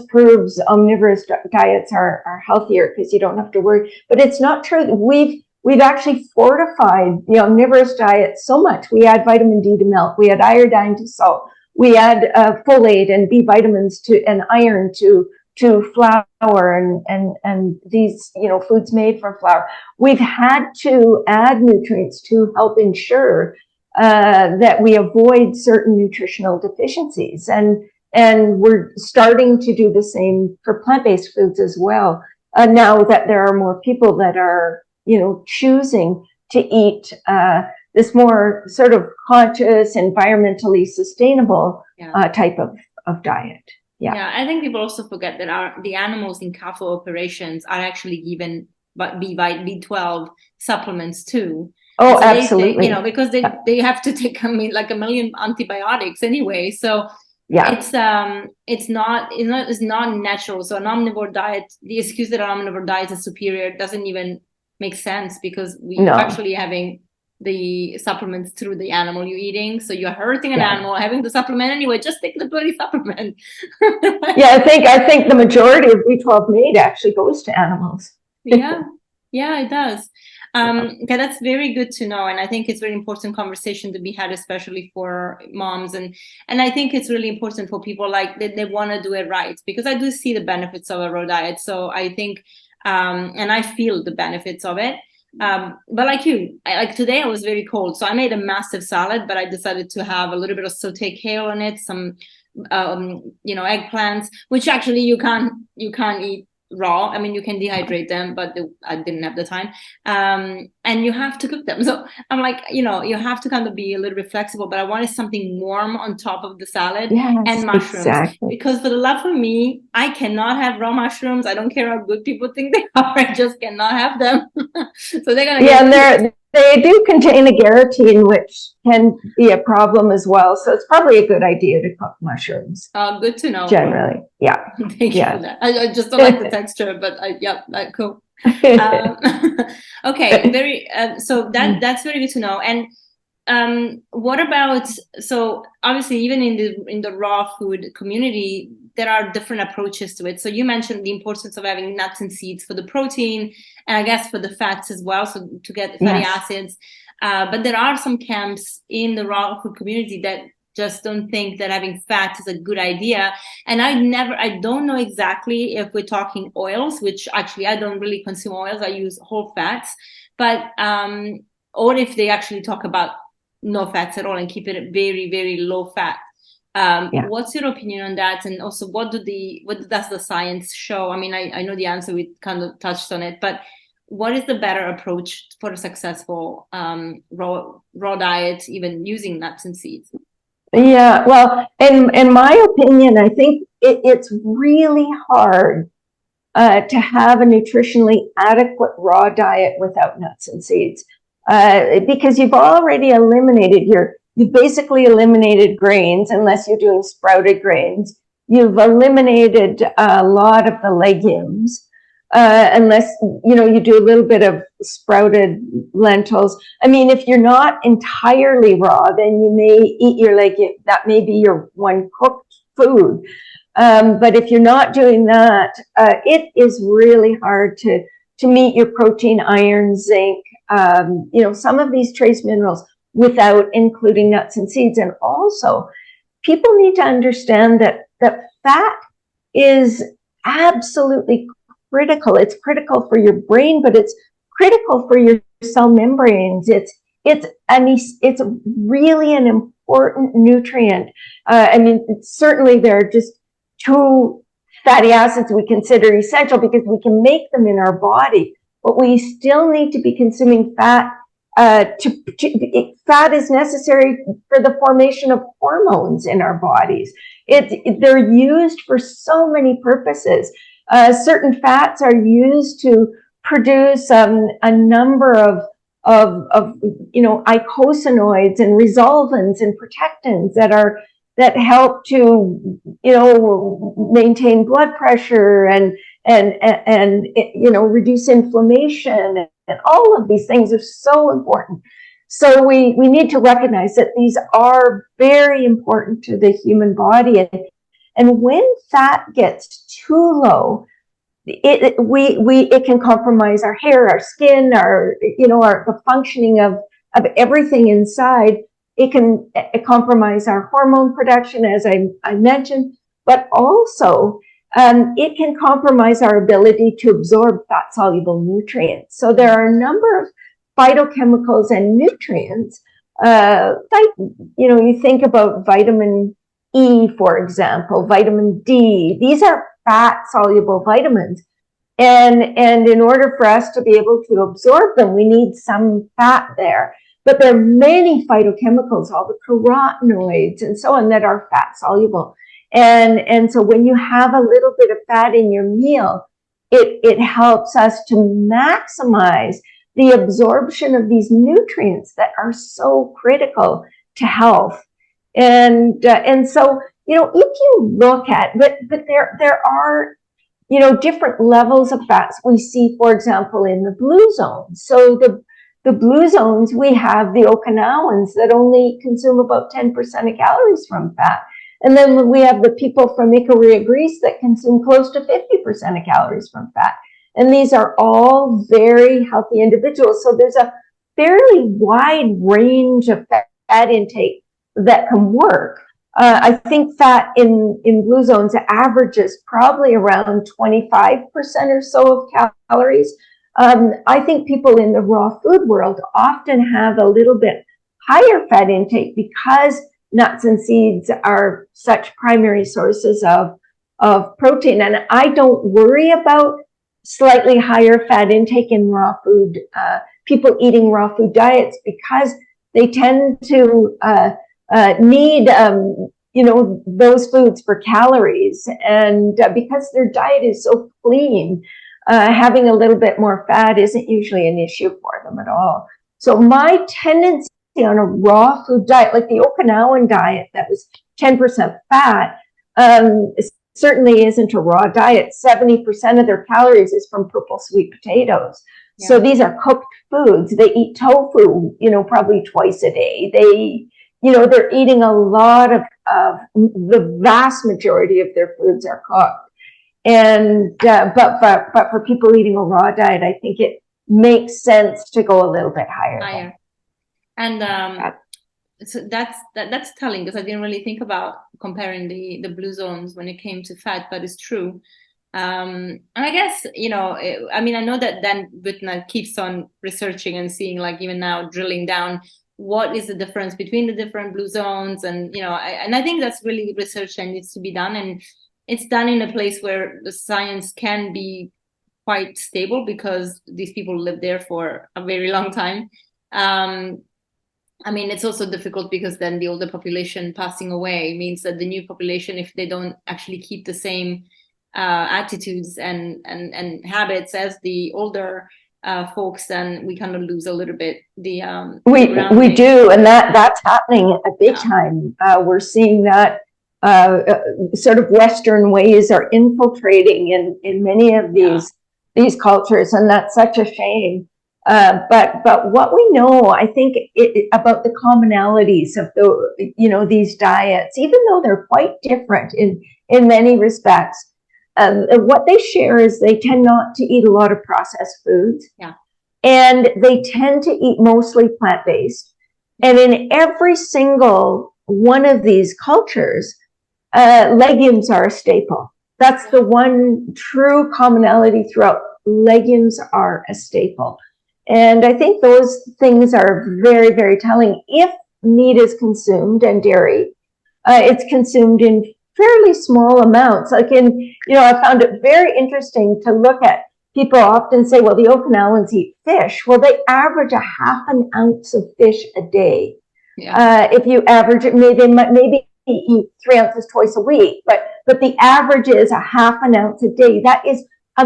proves omnivorous diets are healthier because you don't have to worry. But it's not true. We've actually fortified the omnivorous diet so much. We add vitamin D to milk. We add iodine to salt. We add folate and B vitamins and iron to flour and these foods made from flour. We've had to add nutrients to help ensure that we avoid certain nutritional deficiencies, and we're starting to do the same for plant-based foods as well. Now that there are more people that are choosing to eat this more sort of conscious, environmentally sustainable type of diet. Yeah, I think people also forget that the animals in cattle operations are actually given B12 supplements too. Oh, so absolutely. they because they have to take like a million antibiotics anyway. So it's not natural. So an omnivore diet, the excuse that an omnivore diet is superior doesn't even make sense because we're actually having the supplements through the animal you're eating. So you're hurting an animal having the supplement anyway. Just take the bloody supplement. Yeah, I think the majority of B12 made actually goes to animals. Yeah, it does. Okay, that's very good to know, and I think it's very important conversation to be had, especially for moms, and I think it's really important for people like they want to do it right, because I do see the benefits of a raw diet. So I think, and I feel the benefits of it. But like like today I was very cold, so I made a massive salad, but I decided to have a little bit of sauté kale in it, some eggplants, which actually you can't eat raw. I mean, you can dehydrate them, but I didn't have the time. And you have to cook them. So I'm like, you have to kind of be a little bit flexible, but I wanted something warm on top of the salad. And mushrooms. Exactly. Because for the love of me, I cannot have raw mushrooms. I don't care how good people think they are. I just cannot have them. So they're going to and they do contain agarotine, which can be a problem as well. So it's probably a good idea to cook mushrooms. Good to know. Generally, yeah. Thank you for that. I just don't like the texture, but cool. Okay, so that's very good to know. And what about, so obviously even in the raw food community, there are different approaches to it. So you mentioned the importance of having nuts and seeds for the protein, and I guess for the fats as well, so to get fatty acids. But there are some camps in the raw food community that just don't think that having fat is a good idea. And I don't know exactly if we're talking oils, which actually I don't really consume oils. I use whole fats, but or if they actually talk about no fats at all and keep it very, very low fat. What's your opinion on that? And also, what does the science show? I mean, I know the answer, we kind of touched on it, but what is the better approach for a successful raw diet, even using nuts and seeds? Yeah, well, in my opinion, I think it's really hard to have a nutritionally adequate raw diet without nuts and seeds, because you've already you've basically eliminated grains, unless you're doing sprouted grains. You've eliminated a lot of the legumes, unless, you do a little bit of sprouted lentils. I mean, if you're not entirely raw, then you may eat your legume. That may be your one cooked food. But if you're not doing that, it is really hard to meet your protein, iron, zinc, some of these trace minerals without including nuts and seeds. And also, people need to understand that fat is absolutely critical. It's critical for your brain, but it's critical for your cell membranes. It's really an important nutrient. I mean, certainly there are just two fatty acids we consider essential because we can make them in our body, but we still need to be consuming fat. Fat is necessary for the formation of hormones in our bodies. They're used for so many purposes. Certain fats are used to produce a number of eicosanoids and resolvins and protectants that help to maintain blood pressure and reduce inflammation, and all of these things are so important. So we need to recognize that these are very important to the human body, and when fat gets too low, it can compromise our hair, our skin, the functioning of everything inside. It can compromise our hormone production, as I mentioned, but also it can compromise our ability to absorb fat-soluble nutrients. So there are a number of phytochemicals and nutrients, you think about vitamin E, for example, vitamin D. These are fat-soluble vitamins. And in order for us to be able to absorb them, we need some fat there. But there are many phytochemicals, all the carotenoids and so on, that are fat soluble. And so when you have a little bit of fat in your meal, it helps us to maximize the absorption of these nutrients that are so critical to health. And so, if you look at, but there are, different levels of fats we see, for example, in the blue zones. So the blue zones, we have the Okinawans that only consume about 10% of calories from fat. And then we have the people from Ikaria, Greece that consume close to 50% of calories from fat. And these are all very healthy individuals. So there's a fairly wide range of fat intake that can work. I think fat in blue zones averages probably around 25% or so of calories. I think people in the raw food world often have a little bit higher fat intake because nuts and seeds are such primary sources of protein. And I don't worry about slightly higher fat intake in raw food, people eating raw food diets, because they tend to need those foods for calories, and because their diet is so clean, having a little bit more fat isn't usually an issue for them at all. So my tendency on a raw food diet, like the Okinawan diet that was 10% fat, certainly isn't a raw diet. 70% of their calories is from purple sweet potatoes. Yeah. So these are cooked foods. They eat tofu, probably twice a day. They're eating a lot of the vast majority of their foods are cooked. And but for people eating a raw diet, I think it makes sense to go a little bit higher. And so that's telling, because I didn't really think about comparing the blue zones when it came to fat, but it's true. And I guess, I know that Dan Buettner keeps on researching and seeing, like even now drilling down, what is the difference between the different blue zones, and I think that's really research that needs to be done, and it's done in a place where the science can be quite stable because these people live there for a very long time. I mean, it's also difficult because then the older population passing away means that the new population, if they don't actually keep the same attitudes and habits as the older folks, then we kind of lose a little bit the we do, and that's happening at big time. We're seeing that sort of Western ways are infiltrating in many of these cultures, and that's such a shame. But what we know, I think, about the commonalities of these diets, even though they're quite different in many respects, what they share is they tend not to eat a lot of processed foods, and they tend to eat mostly plant-based. And in every single one of these cultures, legumes are a staple. That's the one true commonality throughout. Legumes are a staple. And I think those things are very, very telling. If meat is consumed and dairy, it's consumed in fairly small amounts. Like I found it very interesting to look at. People often say, well, the Okinawans eat fish. Well, they average a half an ounce of fish a day. If you average it, maybe eat 3 ounces twice a week, but the average is a half an ounce a day. That is a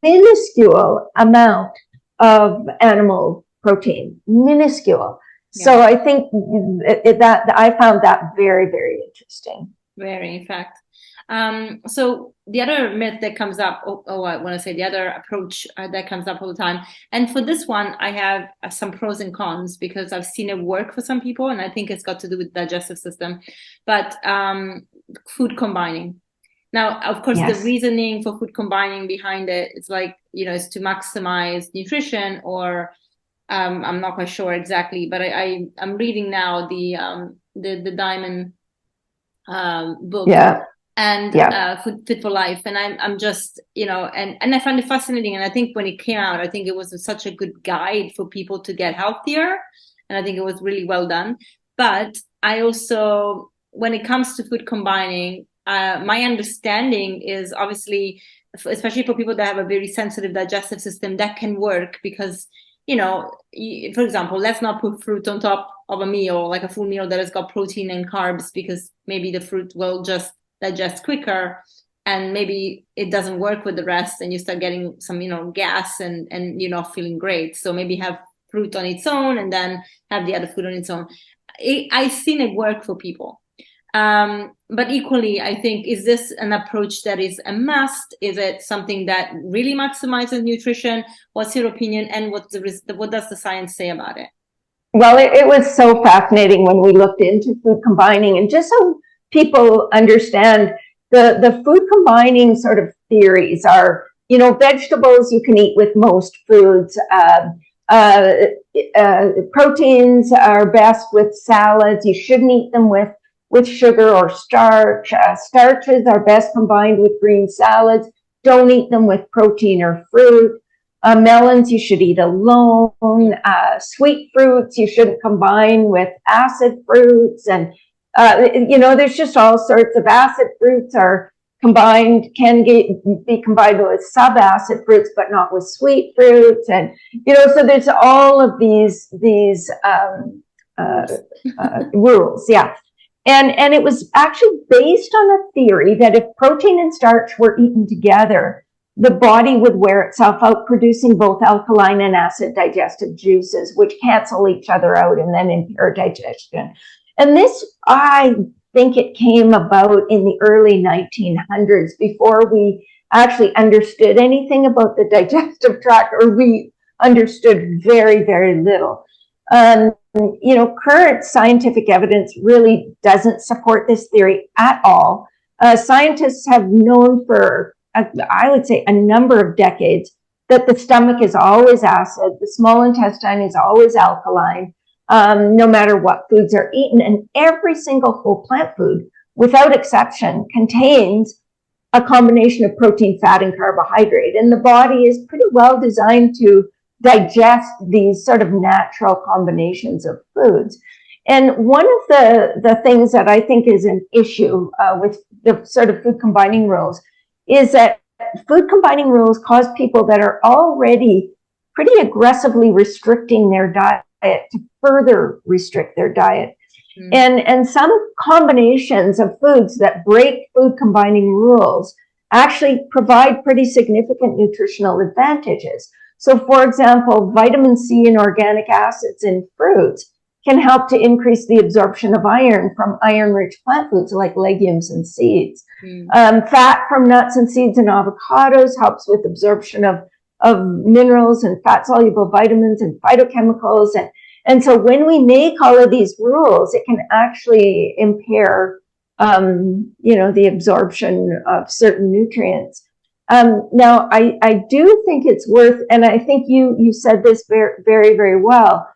minuscule amount of animal protein, minuscule. So I think that I found that very, very interesting. Very, in fact. So the other myth that comes up, I want to say the other approach that comes up all the time. And for this one, I have some pros and cons because I've seen it work for some people, and I think it's got to do with the digestive system. But food combining. Now, of course, the reasoning for food combining behind it, it's like, is to maximize nutrition, or I'm not quite sure exactly, but I'm reading now the Diamond book. And Fit for Life, and I'm just and I find it fascinating. And I think when it came out, I think it was such a good guide for people to get healthier, and I think it was really well done. But I also, when it comes to food combining, my understanding is obviously, especially for people that have a very sensitive digestive system, that can work because for example, let's not put fruit on top of a meal, like a full meal that has got protein and carbs, because maybe the fruit will just digest quicker, and maybe it doesn't work with the rest, and you start getting some gas, and you're not feeling great. So maybe have fruit on its own and then have the other food on its own. I've seen it work for people, but equally I think, is this an approach that is a must? Is it something that really maximizes nutrition? What's your opinion, and what does the science say about it? Well, it was so fascinating when we looked into food combining, and just so people understand, the food combining sort of theories are, vegetables you can eat with most foods. Proteins are best with salads. You shouldn't eat them with sugar or starch. Starches are best combined with green salads. Don't eat them with protein or fruit. Melons you should eat alone. Sweet fruits you shouldn't combine with acid fruits, and there's just all sorts of acid fruits can be combined with sub-acid fruits, but not with sweet fruits. And, so there's all of these rules. And it was actually based on a theory that if protein and starch were eaten together, the body would wear itself out, producing both alkaline and acid digestive juices, which cancel each other out and then impair digestion. And this, I think it came about in the early 1900s, before we actually understood anything about the digestive tract, or we understood very, very little. Current scientific evidence really doesn't support this theory at all. Scientists have known for, I would say, a number of decades that the stomach is always acid, the small intestine is always alkaline, no matter what foods are eaten. And every single whole plant food, without exception, contains a combination of protein, fat, and carbohydrate. And the body is pretty well designed to digest these sort of natural combinations of foods. And one of the things that I think is an issue with the sort of food combining rules is that food combining rules cause people that are already pretty aggressively restricting their diet to further restrict their diet. And some combinations of foods that break food combining rules actually provide pretty significant nutritional advantages. So, for example, vitamin C and organic acids in fruits can help to increase the absorption of iron from iron-rich plant foods like legumes and seeds. Fat from nuts and seeds and avocados helps with absorption of minerals and fat-soluble vitamins and phytochemicals. And so when we make all of these rules, it can actually impair, the absorption of certain nutrients. Now, I do think it's worth, and I think you said this very, very, very well.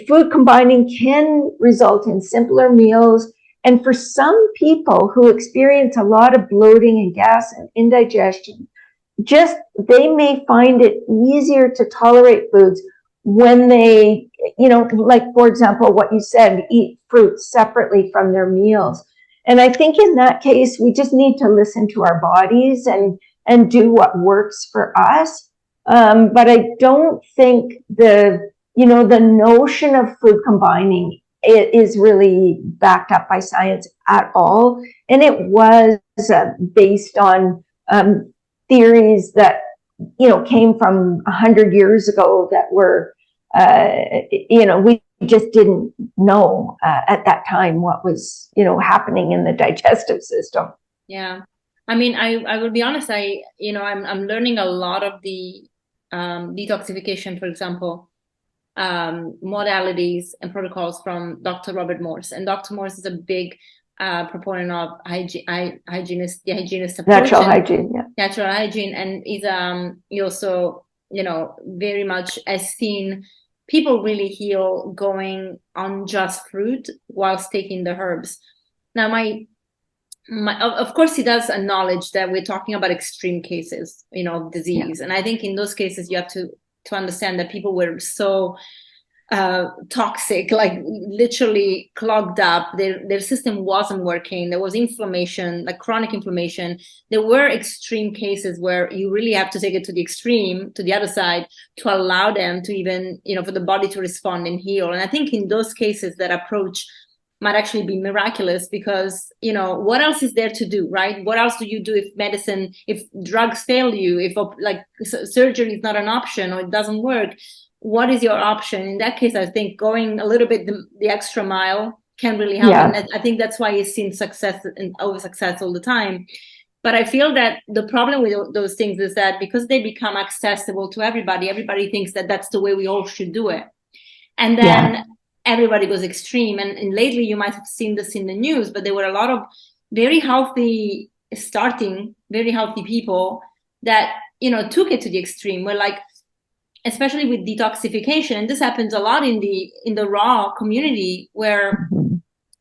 Food combining can result in simpler meals. And for some people who experience a lot of bloating and gas and indigestion, they may find it easier to tolerate foods when they, like, for example, what you said, eat fruits separately from their meals. And I think in that case, we just need to listen to our bodies and do what works for us. But I don't think the notion of food combining is really backed up by science at all. And it was based on theories that, came from 100 years ago that were, we just didn't know at that time what was, happening in the digestive system. Yeah. I mean, I will be honest, I'm learning a lot of the detoxification, for example, modalities and protocols from Dr. Robert Morse. And Dr. Morse is a big proponent of hygienist approach. Natural hygiene, yeah. Natural hygiene. And he also, very much has seen people really heal going on just fruit whilst taking the herbs. Now, of course, he does acknowledge that we're talking about extreme cases, of disease. Yeah. And I think in those cases, you have to understand that people were so toxic, like literally clogged up. Their system wasn't working. There was inflammation, like chronic inflammation. There were extreme cases where you really have to take it to the extreme, to the other side, to allow them to even, for the body to respond and heal. And I think in those cases, that approach might actually be miraculous because, what else is there to do, right? What else do you do if drugs fail you, if surgery is not an option or it doesn't work? What is your option? In that case, I think going a little bit the extra mile can really help. Yeah. And I think that's why you've seen success and over success all the time. But I feel that the problem with those things is that because they become accessible to everybody thinks that that's the way we all should do it. And then everybody goes extreme. And lately you might have seen this in the news, but there were a lot of very healthy people that, took it to the extreme. Where especially with detoxification, and this happens a lot in the raw community, where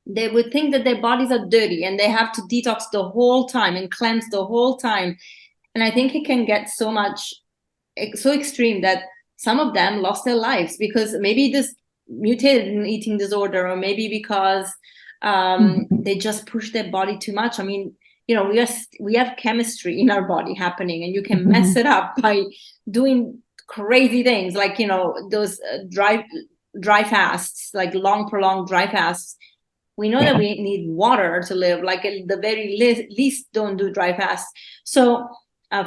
they would think that their bodies are dirty and they have to detox the whole time and cleanse the whole time. And I think it can get so extreme that some of them lost their lives because maybe this mutated in eating disorder, or maybe because they just push their body too much. I mean, we have chemistry in our body happening, and you can mess it up by doing crazy things like those dry fasts, like long prolonged dry fasts. We know that we need water to live. Like at the very least, don't do dry fasts. So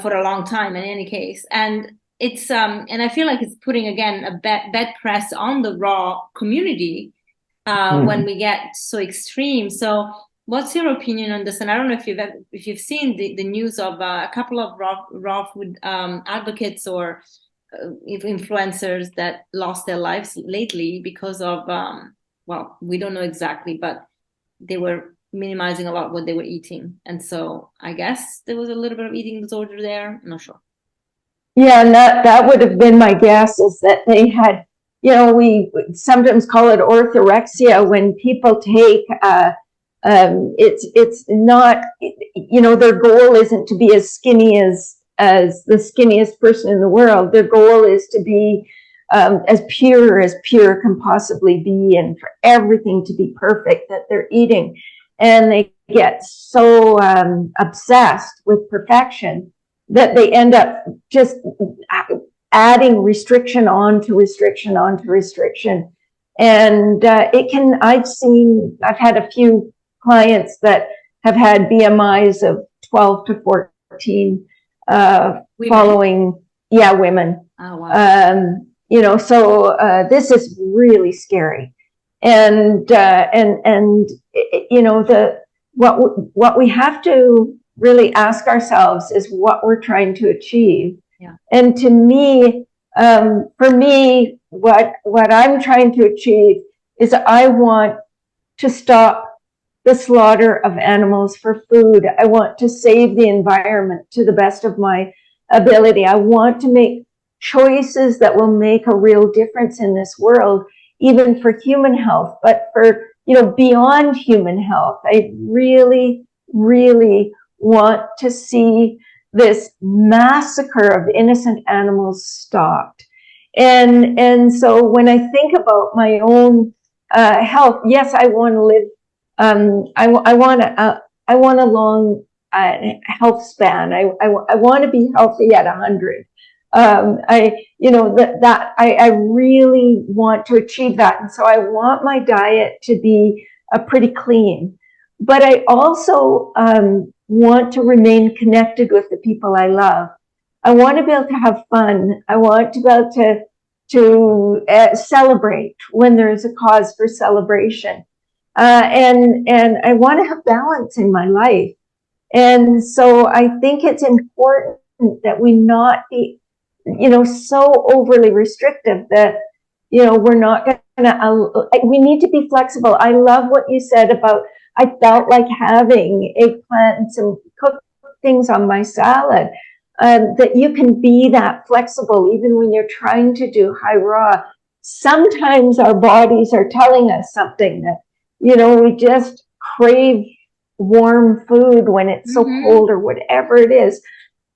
for a long time, in any case, and it's and I feel like it's putting again a bad press on the raw community when we get so extreme. So what's your opinion on this? And I don't know if you've seen the news of a couple of raw food advocates or influencers that lost their lives lately because of we don't know exactly, but they were minimizing a lot what they were eating, and so I guess there was a little bit of eating disorder there. I'm not sure. Yeah, and that would have been my guess, is that they had, we sometimes call it orthorexia when people take it's not, their goal isn't to be as skinny as the skinniest person in the world. Their goal is to be as pure can possibly be, and for everything to be perfect that they're eating. And they get so obsessed with perfection that they end up just adding restriction onto restriction onto restriction. And I've had a few clients that have had BMIs of 12 to 14 following, women. Oh, wow. So this is really scary. And what we have to really ask ourselves is what we're trying to achieve. Yeah. And to me, for me, what I'm trying to achieve is I want to stop the slaughter of animals for food. I want to save the environment to the best of my ability. I want to make choices that will make a real difference in this world, even for human health, but for, beyond human health. I really, really want to see this massacre of innocent animals stopped. And so when I think about my own health, yes, I want to live. I want a long health span. I want to be healthy at 100. I really want to achieve that. And so I want my diet to be pretty clean, but I also want to remain connected with the people I love. I want to be able to have fun. I want to be able to celebrate when there's a cause for celebration. And I want to have balance in my life. And so I think it's important that we not be, so overly restrictive that, we're not going to, we need to be flexible. I love what you said about, I felt like having eggplant and some cooked things on my salad, that you can be that flexible even when you're trying to do high raw. Sometimes our bodies are telling us something that, we just crave warm food when it's so cold or whatever it is.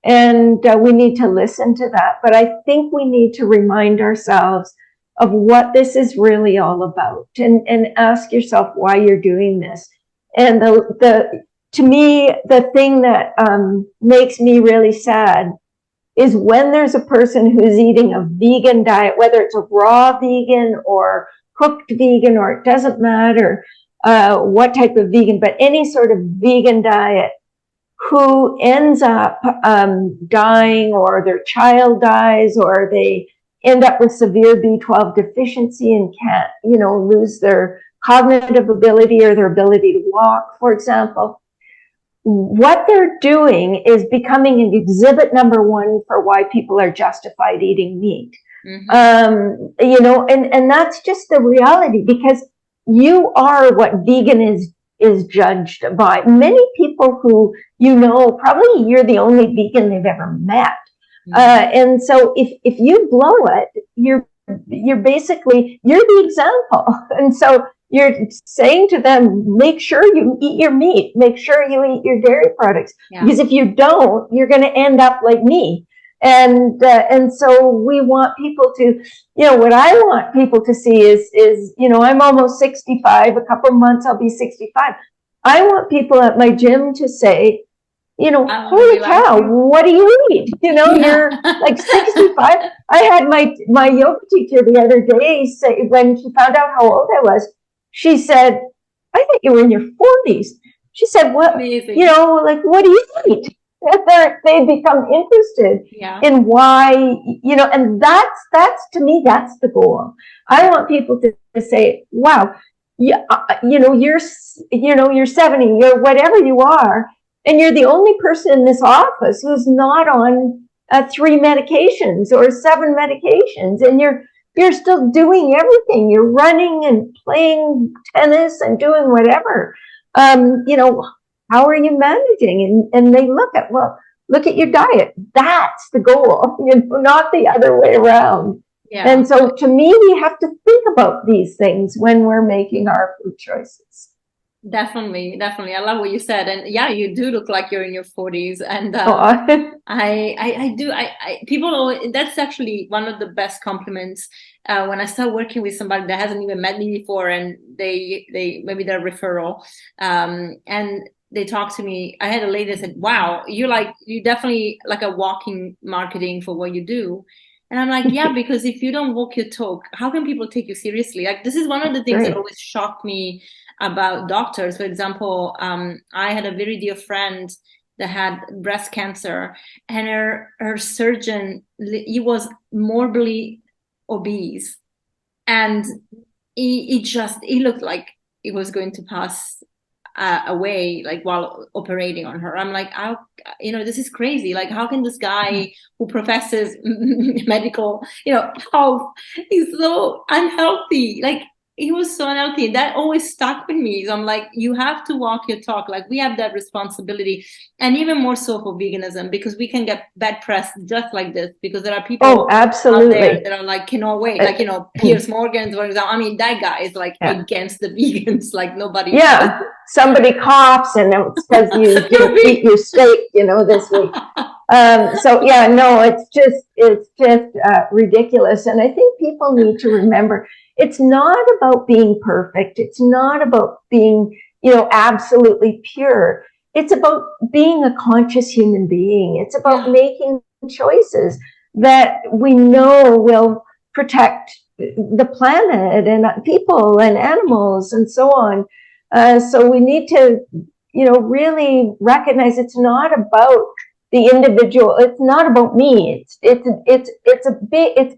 And we need to listen to that. But I think we need to remind ourselves of what this is really all about, and ask yourself why you're doing this. And to me, the thing that makes me really sad is when there's a person who's eating a vegan diet, whether it's a raw vegan or cooked vegan, or it doesn't matter what type of vegan, but any sort of vegan diet, who ends up dying, or their child dies, or they end up with severe B12 deficiency and can't, lose their cognitive ability or their ability to walk, for example. What they're doing is becoming an exhibit number one for why people are justified eating meat. And that's just the reality, because you are what vegan is judged by. Many people who, probably you're the only vegan they've ever met. And so if you blow it, you're basically, you're the example. And so you're saying to them, make sure you eat your meat, make sure you eat your dairy products, because if you don't, you're going to end up like me. And so we want people to, what I want people to see is, I'm almost 65, a couple months I'll be 65. I want people at my gym to say, holy cow, what do you eat? You're like 65. I had my yoga teacher the other day say, when she found out how old I was, she said, I thought you were in your 40s. She said, what, what do you eat? They become interested in why, and that's to me, that's the goal. I want people to say, wow, you're 70, you're whatever you are, and you're the only person in this office who's not on 3 medications or 7 medications, and you're still doing everything. You're running and playing tennis and doing whatever. How are you managing? And they look at your diet. That's the goal, not the other way around. Yeah. And so to me, we have to think about these things when we're making our food choices. Definitely. I love what you said. And yeah, you do look like you're in your 40s. And I do. People, that's actually one of the best compliments when I start working with somebody that hasn't even met me before, and they maybe their referral. And they talked to me. I had a lady that said, wow, you definitely like a walking marketing for what you do. And I'm like, yeah, because if you don't walk your talk, how can people take you seriously? Like, this is one of the things that always shocked me about doctors. For example, I had a very dear friend that had breast cancer, and her surgeon, he was morbidly obese, and he looked like he was going to pass away, like while operating on her. I'm like, how, this is crazy. Like, how can this guy who professes medical, health, is so unhealthy? Like, he was so unhealthy. That always stuck with me. So I'm like, you have to walk your talk. Like, we have that responsibility, and even more so for veganism, because we can get bad press just like this, because there are people absolutely out there that are like, cannot wait. Like, Piers Morgan, for example. I mean, that guy is like against the vegans, like nobody. Yeah, somebody coughs and it's because you didn't eat your steak, this week. So yeah, no, it's just ridiculous. And I think people need to remember, it's not about being perfect. It's not about being, absolutely pure. It's about being a conscious human being. It's about making choices that we know will protect the planet and people and animals and so on. So we need to, really recognize it's not about the individual. It's not about me. It's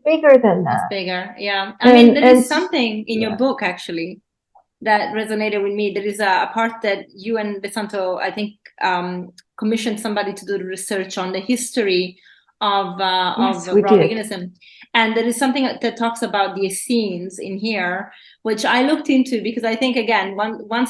bigger than that. It's bigger, yeah. I mean, there is something in your book actually that resonated with me. There is a part that you and Besanto, I think, commissioned somebody to do the research on the history of raw veganism. And there is something that talks about the Essenes in here, which I looked into, because I think, again, one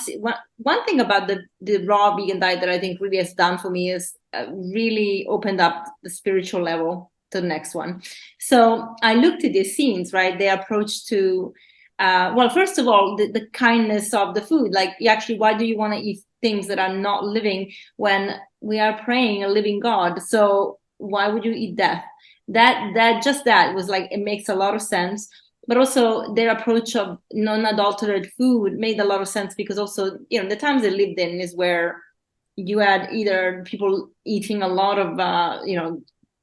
thing about the raw vegan diet that I think really has done for me is really opened up the spiritual level to the next one. So I looked at the Essenes, right? Their approach to, well, first of all, the kindness of the food. Like, actually, why do you want to eat things that are not living when we are praying a living God? So why would you eat death? That was like, it makes a lot of sense. But also their approach of non-adulterated food made a lot of sense, because also, the times they lived in is where you had either people eating a lot of,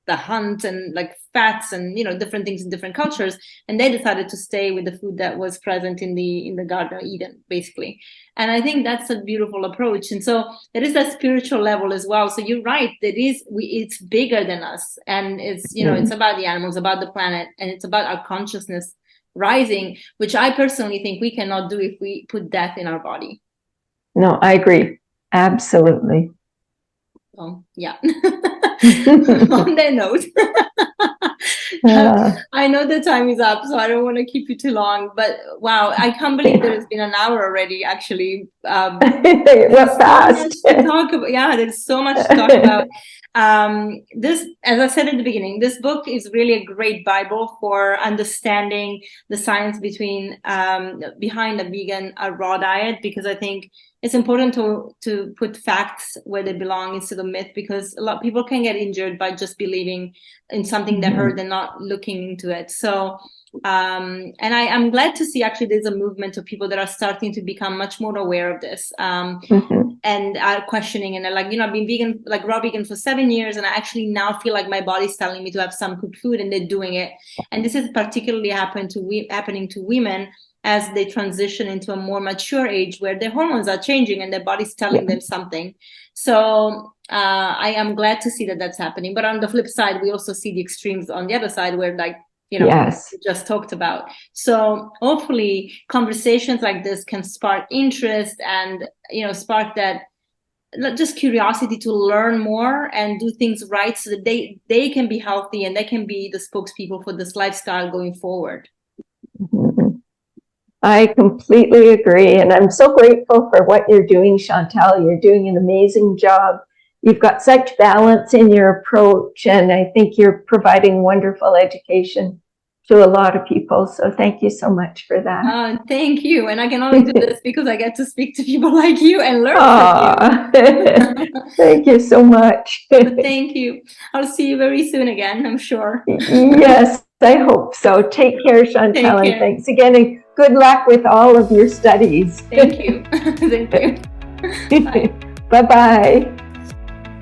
the hunt and like fats and, different things in different cultures. And they decided to stay with the food that was present in the Garden of Eden, basically. And I think that's a beautiful approach. And so there is that spiritual level as well. So you're right, it's bigger than us. And it's, it's about the animals, about the planet, and it's about our consciousness rising, which I personally think we cannot do if we put death in our body. No, I agree. Absolutely. Oh, yeah. On that note, I know the time is up, so I don't want to keep you too long, but wow, I can't believe that it's been an hour already, actually. It went fast. To talk about. Yeah, there's so much to talk about. This, as I said at the beginning, this book is really a great Bible for understanding the science behind a vegan, raw diet, because I think it's important to put facts where they belong instead of myth, because a lot of people can get injured by just believing in something they heard and not looking into it. So, and I'm glad to see actually there's a movement of people that are starting to become much more aware of this, and are questioning, and they're like, I've been vegan, like raw vegan, for 7 years, and I actually now feel like my body's telling me to have some cooked food, and they're doing it. And this is particularly happening to women as they transition into a more mature age, where their hormones are changing and their body's telling them something. So I am glad to see that that's happening. But on the flip side, we also see the extremes on the other side, where, like, we just talked about. So hopefully conversations like this can spark interest and, spark that just curiosity to learn more and do things right, so that they can be healthy and they can be the spokespeople for this lifestyle going forward. I completely agree. And I'm so grateful for what you're doing, Chantal. You're doing an amazing job. You've got such balance in your approach, and I think you're providing wonderful education to a lot of people. So thank you so much for that. Thank you. And I can only do this because I get to speak to people like you and learn from you. Thank you so much. Thank you. I'll see you very soon again, I'm sure. Yes, I hope so. Take care, Chantal, and thanks again. And good luck with all of your studies. Thank you. Thank you. Bye. Bye-bye.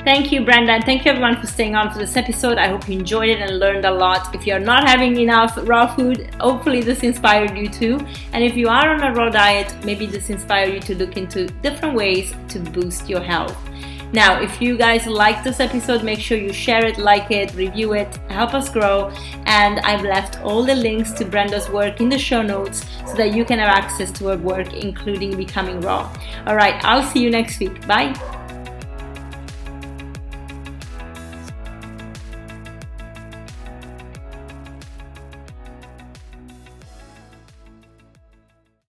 Thank you, Brenda, and thank you everyone for staying on for this episode. I hope you enjoyed it and learned a lot. If you're not having enough raw food, hopefully this inspired you too. And if you are on a raw diet, maybe this inspired you to look into different ways to boost your health. Now, if you guys like this episode, make sure you share it, like it, review it, help us grow. And I've left all the links to Brenda's work in the show notes so that you can have access to her work, including Becoming Raw. All right, I'll see you next week. Bye.